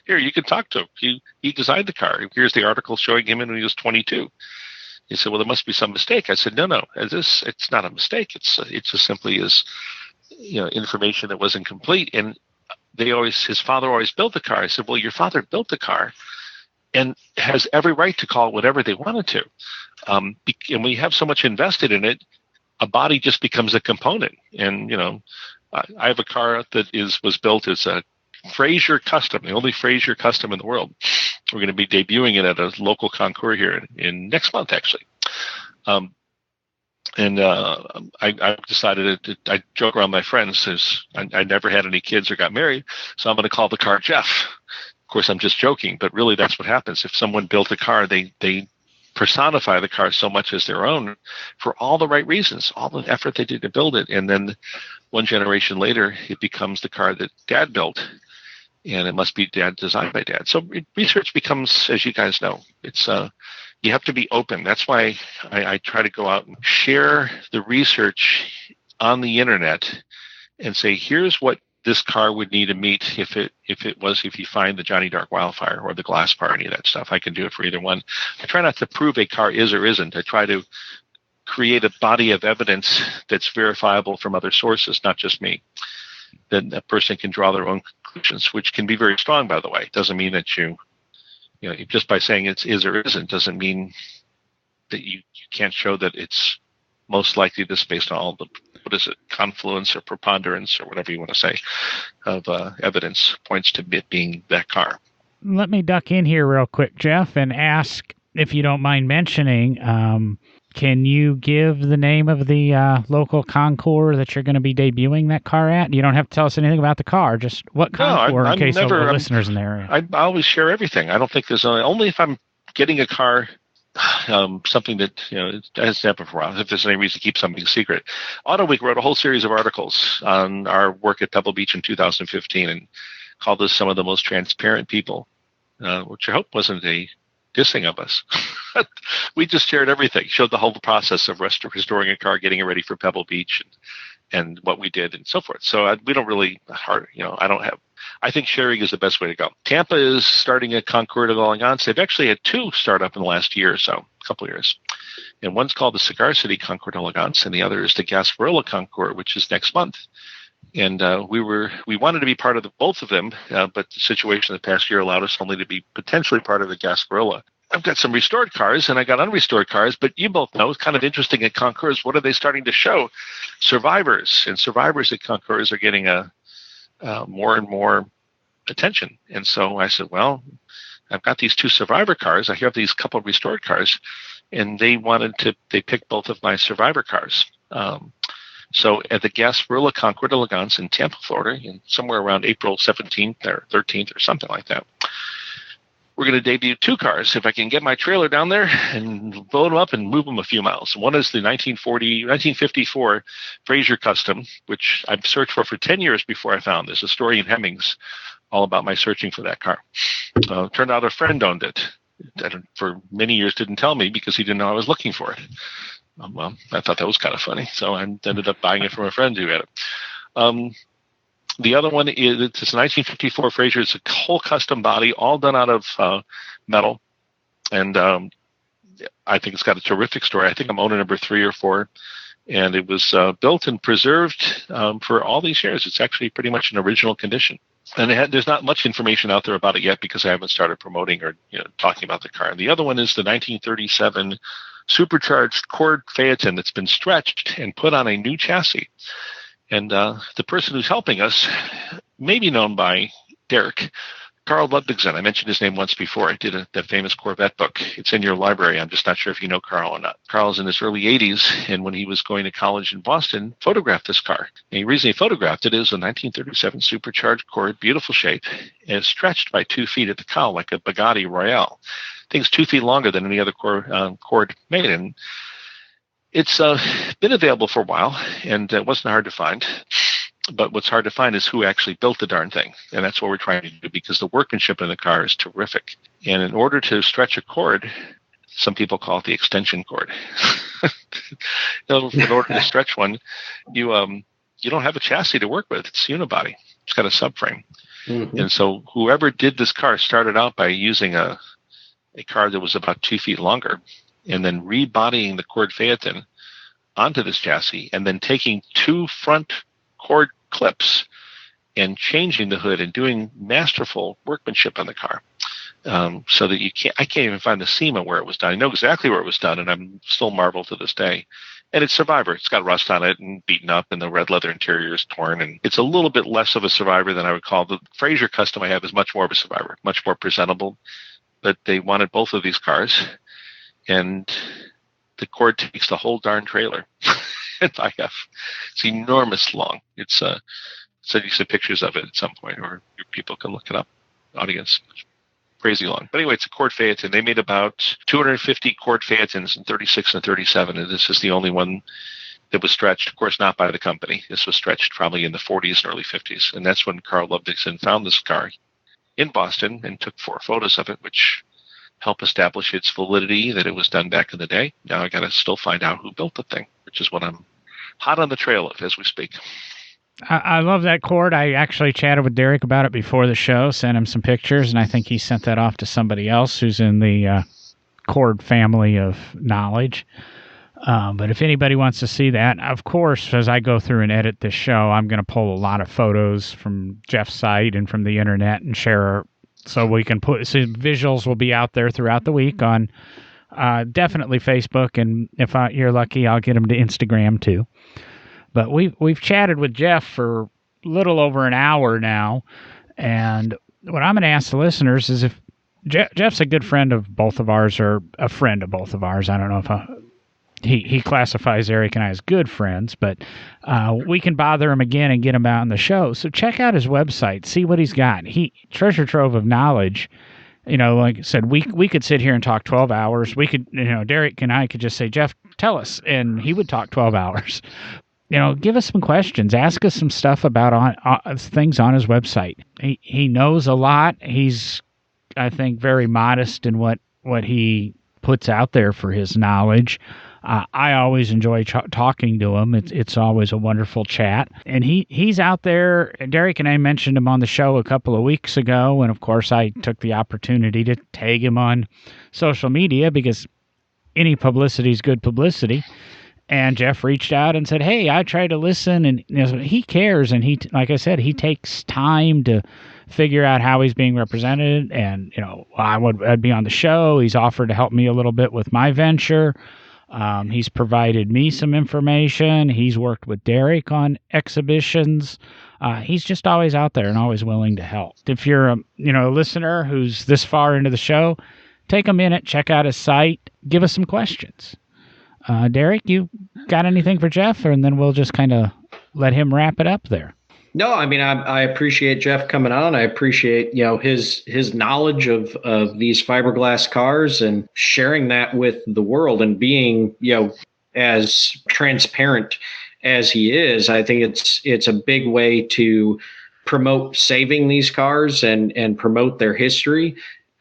Here, you can talk to him. He designed the car. Here's the article showing him when he was 22. He said, well, there must be some mistake. I said, no, it's not a mistake. It just simply is, information that wasn't complete. And his father always built the car. I said, well, your father built the car and has every right to call it whatever they wanted to. And when you have so much invested in it, a body just becomes a component. And, I have a car that was built as a Fraser Custom, the only Fraser Custom in the world. We're going to be debuting it at a local concours here in next month, actually. I decided I joke around my friends, as I never had any kids or got married, so I'm going to call the car Jeff. Of course, I'm just joking, but really that's what happens. If someone built a car, they personify the car so much as their own for all the right reasons, all the effort they did to build it. And then one generation later, it becomes the car that Dad built, and it must be designed by Dad. So research becomes, as you guys know, it's you have to be open. That's why I try to go out and share the research on the internet and say, here's what this car would need to meet if you find the Johnny Dark Wildfire or the glass part, any of that stuff. I can do it for either one. I try not to prove a car is or isn't. I try to create a body of evidence that's verifiable from other sources, not just me. Then a person can draw their own conclusions, which can be very strong, by the way. It doesn't mean that just by saying it's is or isn't doesn't mean that you can't show that it's most likely this based on all the, confluence or preponderance or whatever you want to say of evidence points to it being that car. Let me duck in here real quick, Jeff, and ask, if you don't mind mentioning, Can you give the name of the local concours that you're going to be debuting that car at? You don't have to tell us anything about the car, just what concours in case of the listeners in the area. I always share everything. I don't think there's only if I'm getting a car, something that it has to happen for a while. If there's any reason to keep something secret, Auto Week wrote a whole series of articles on our work at Pebble Beach in 2015 and called us some of the most transparent people, which I hope wasn't a dissing of us. We just shared everything, showed the whole process of restoring a car, getting it ready for Pebble Beach, and what we did and so forth. So we don't really I think sharing is the best way to go. Tampa is starting a Concours d'Elegance. They've actually had two start up in the last year or so, a couple of years. And one's called the Cigar City Concours d'Elegance, and the other is the Gasparilla Concours, which is next month. And we wanted to be part of both of them, but the situation the past year allowed us only to be potentially part of the Gasparilla. I've got some restored cars, and I got unrestored cars, but you both know it's kind of interesting at Concours. What are they starting to show? Survivors, and survivors at Concours are getting more and more attention. And so I said, well, I've got these two survivor cars. I have these couple of restored cars, and they picked both of my survivor cars. So at the Gasparilla Concours d'Elegance in Tampa, Florida, somewhere around April 17th or 13th or something like that, we're going to debut two cars. If I can get my trailer down there and load them up and move them a few miles. One is the 1954 Fraser Custom, which I've searched for 10 years before I found this. A story in Hemmings all about my searching for that car. Turned out a friend owned it. For many years didn't tell me because he didn't know I was looking for it. Well, I thought that was kind of funny. So I ended up buying it from a friend who had it. The other one is it's a 1954 Fraser. It's a whole custom body, all done out of metal. And I think it's got a terrific story. I think I'm owner number 3 or 4. And it was built and preserved for all these years. It's actually pretty much in original condition. And there's not much information out there about it yet because I haven't started promoting or talking about the car. And the other one is the 1937 supercharged Cord Phaeton that's been stretched and put on a new chassis. And the person who's helping us may be known by Derek, Carl Ludvigsen. I mentioned his name once before. I did that famous Corvette book. It's in your library. I'm just not sure if you know Carl or not. Carl's in his early 80s, and when he was going to college in Boston, photographed this car. And the reason he photographed it is a 1937 supercharged Cord, beautiful shape, and it's stretched by 2 feet at the cowl like a Bugatti Royale. I think it's 2 feet longer than any other Cord made. And it's been available for a while, and it wasn't hard to find. But what's hard to find is who actually built the darn thing. And that's what we're trying to do because the workmanship in the car is terrific. And in order to stretch a cord, some people call it the extension cord. In order to stretch one, you don't have a chassis to work with. It's unibody. It's got a subframe. Mm-hmm. And so whoever did this car started out by using a car that was about 2 feet longer and then rebodying the Cord Phaeton onto this chassis and then taking 2 front cord clips and changing the hood and doing masterful workmanship on the car, so that I can't even find the seam of where it was done. I know exactly where it was done, and I'm still marveled to this day. And it's Survivor. It's got rust on it and beaten up, and the red leather interior is torn. And it's a little bit less of a Survivor than I would call the Fraser Custom I have is much more of a Survivor, much more presentable. But they wanted both of these cars, and the Cord takes the whole darn trailer. It's enormous long. It's send you some pictures of it at some point, or people can look it up. Audience, crazy long. But anyway, it's a Cord Phaeton. They made about 250 Cord Phaetons in 36 and 37, and this is the only one that was stretched. Of course, not by the company. This was stretched probably in the 40s and early 50s, and that's when Carl Ludvigsen found this car in Boston and took 4 photos of it, which help establish its validity that it was done back in the day. Now I got to still find out who built the thing, which is what I'm hot on the trail of as we speak. I love that Cord. I actually chatted with Derek about it before the show, sent him some pictures, and I think he sent that off to somebody else who's in the Cord family of knowledge. But if anybody wants to see that, of course, as I go through and edit this show, I'm going to pull a lot of photos from Geoff's site and from the internet and share, so we can visuals will be out there throughout the week on definitely Facebook, and if you're lucky, I'll get them to Instagram too. But we've chatted with Geoff for a little over an hour now, and what I'm going to ask the listeners is if Geoff's a good friend of both of ours, or a friend of both of ours. I don't know if he classifies Eric and I as good friends, but we can bother him again and get him out on the show. So check out his website, see what he's got. He treasure trove of knowledge. Like I said, we could sit here and talk 12 hours. We could, Derek and I could just say, Geoff, tell us, and he would talk 12 hours. Give us some questions. Ask us some stuff about things on his website. He knows a lot. He's, I think, very modest in what he puts out there for his knowledge. I always enjoy talking to him. It's always a wonderful chat. And he's out there. Derek and I mentioned him on the show a couple of weeks ago. And of course, I took the opportunity to tag him on social media because any publicity is good publicity. And Geoff reached out and said, hey, I tried to listen. And he cares. And like I said, he takes time to figure out how he's being represented. And, I'd be on the show. He's offered to help me a little bit with my venture. He's provided me some information. He's worked with Derek on exhibitions. He's just always out there and always willing to help. If you're a listener who's this far into the show, take a minute, check out his site, give us some questions. Derek, you got anything for Geoff, and then we'll just kind of let him wrap it up there. No, I mean, I appreciate Geoff coming on. I appreciate, his knowledge of these fiberglass cars and sharing that with the world and being, as transparent as he is. I think it's a big way to promote saving these cars and promote their history.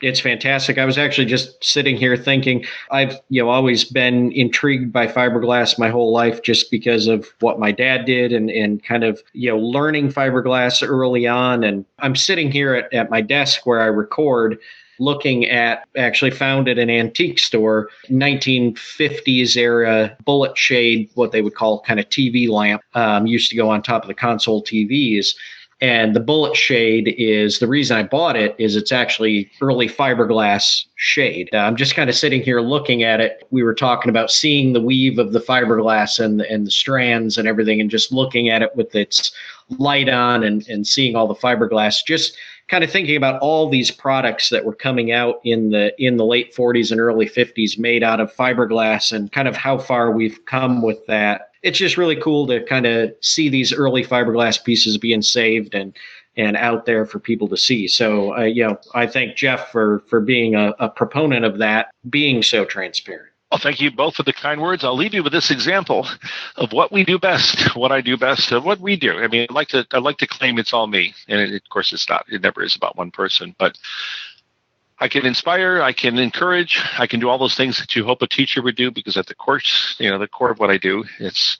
It's fantastic. I was actually just sitting here thinking I've always been intrigued by fiberglass my whole life just because of what my dad did and kind of learning fiberglass early on. And I'm sitting here at my desk where I record, looking at, actually found at an antique store, 1950s era bullet shade, what they would call kind of TV lamp, used to go on top of the console TVs. And the bullet shade is, the reason I bought it is it's actually early fiberglass shade. I'm just kind of sitting here looking at it. We were talking about seeing the weave of the fiberglass and the strands and everything, and just looking at it with its light on and seeing all the fiberglass, just kind of thinking about all these products that were coming out in the late 40s and early 50s made out of fiberglass and kind of how far we've come with that. It's just really cool to kind of see these early fiberglass pieces being saved and out there for people to see. So, I thank Geoff for being a proponent of that, being so transparent. Well, thank you both for the kind words. I'll leave you with this example of what we do best, what I do best, of what we do. I mean, I'd like to claim it's all me, and of course it's not. It never is about one person, but I can inspire, I can encourage, I can do all those things that you hope a teacher would do, because at the course, the core of what I do, it's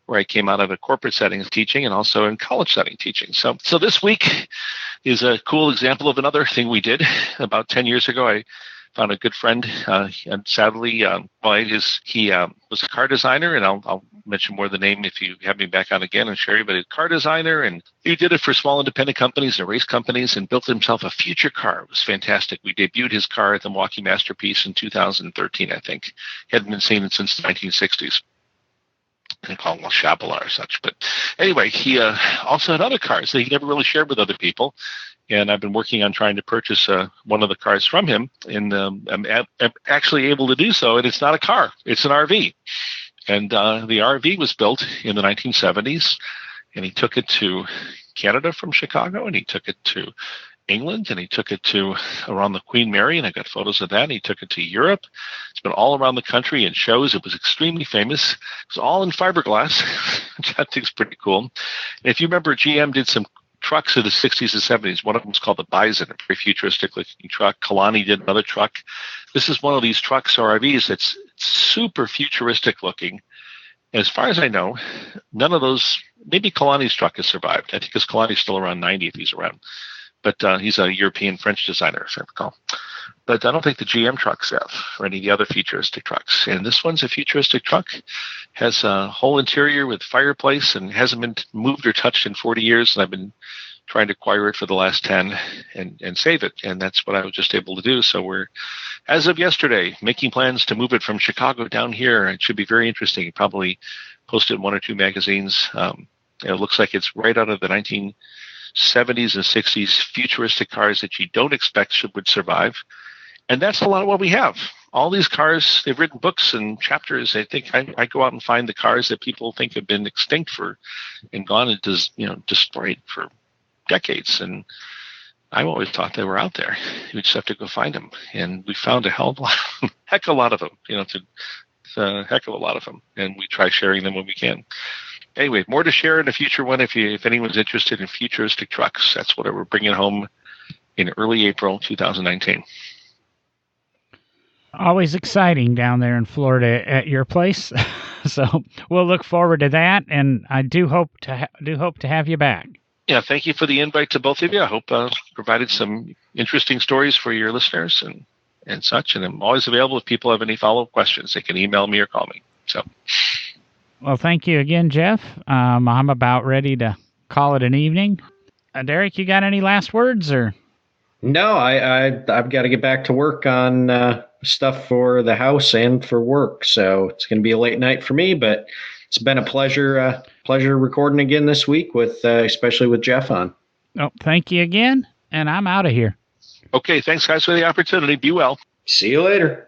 where I came out of a corporate setting of teaching and also in college setting teaching. So this week is a cool example of another thing we did. About 10 years ago, I found a good friend, and sadly, he was a car designer, and I'll mention more of the name if you have me back on again and share you, but a car designer, and he did it for small independent companies and race companies and built himself a future car. It was fantastic. We debuted his car at the Milwaukee Masterpiece in 2013, I think. Hadn't been seen since the 1960s. They call them Chapelar or such. But anyway, he also had other cars that he never really shared with other people. And I've been working on trying to purchase one of the cars from him. And I'm actually able to do so. And it's not a car. It's an RV. And the RV was built in the 1970s. And he took it to Canada from Chicago. And he took it to England. And he took it to around the Queen Mary. And I got photos of that. And he took it to Europe. It's been all around the country in shows. It was extremely famous. It was all in fiberglass, which I think is pretty cool. And if you remember, GM did some trucks of the 60s and 70s. One of them was called the Bison, a very futuristic looking truck. Kalani did another truck. This is one of these trucks or RVs that's super futuristic looking. And as far as I know, none of those, maybe Kalani's truck has survived. I think because Kalani's still around 90 if he's around. But he's a European French designer, if I recall. But I don't think the GM trucks have, or any of the other futuristic trucks. And this one's a futuristic truck, has a whole interior with fireplace and hasn't been moved or touched in 40 years. And I've been trying to acquire it for the last 10 and save it. And that's what I was just able to do. So we're, as of yesterday, making plans to move it from Chicago down here. It should be very interesting. Probably post it in one or two magazines. It looks like it's right out of the 1970s and 60s futuristic cars that you don't expect would survive. And that's a lot of what we have. all these cars, they've written books and chapters. I think I go out and find the cars that people think have been extinct and gone and destroyed for decades. And I've always thought they were out there. We just have to go find them. And we found a heck of a lot of them, it's a heck of a lot of them. And we try sharing them when we can. Anyway, more to share in a future one. If anyone's interested in futuristic trucks, that's what we're bringing home in early April 2019. Always exciting down there in Florida at your place. So we'll look forward to that, and I do hope to have you back. Yeah, thank you for the invite to both of you. I hope provided some interesting stories for your listeners and such. And I'm always available if people have any follow-up questions. They can email me or call me. So, well, thank you again, Geoff. I'm about ready to call it an evening. Derek, you got any last words or? No, I've got to get back to work on stuff for the house and for work. So it's going to be a late night for me, but it's been a pleasure recording again this week especially with Geoff on. Oh, thank you again. And I'm out of here. Okay. Thanks guys for the opportunity. Be well. See you later.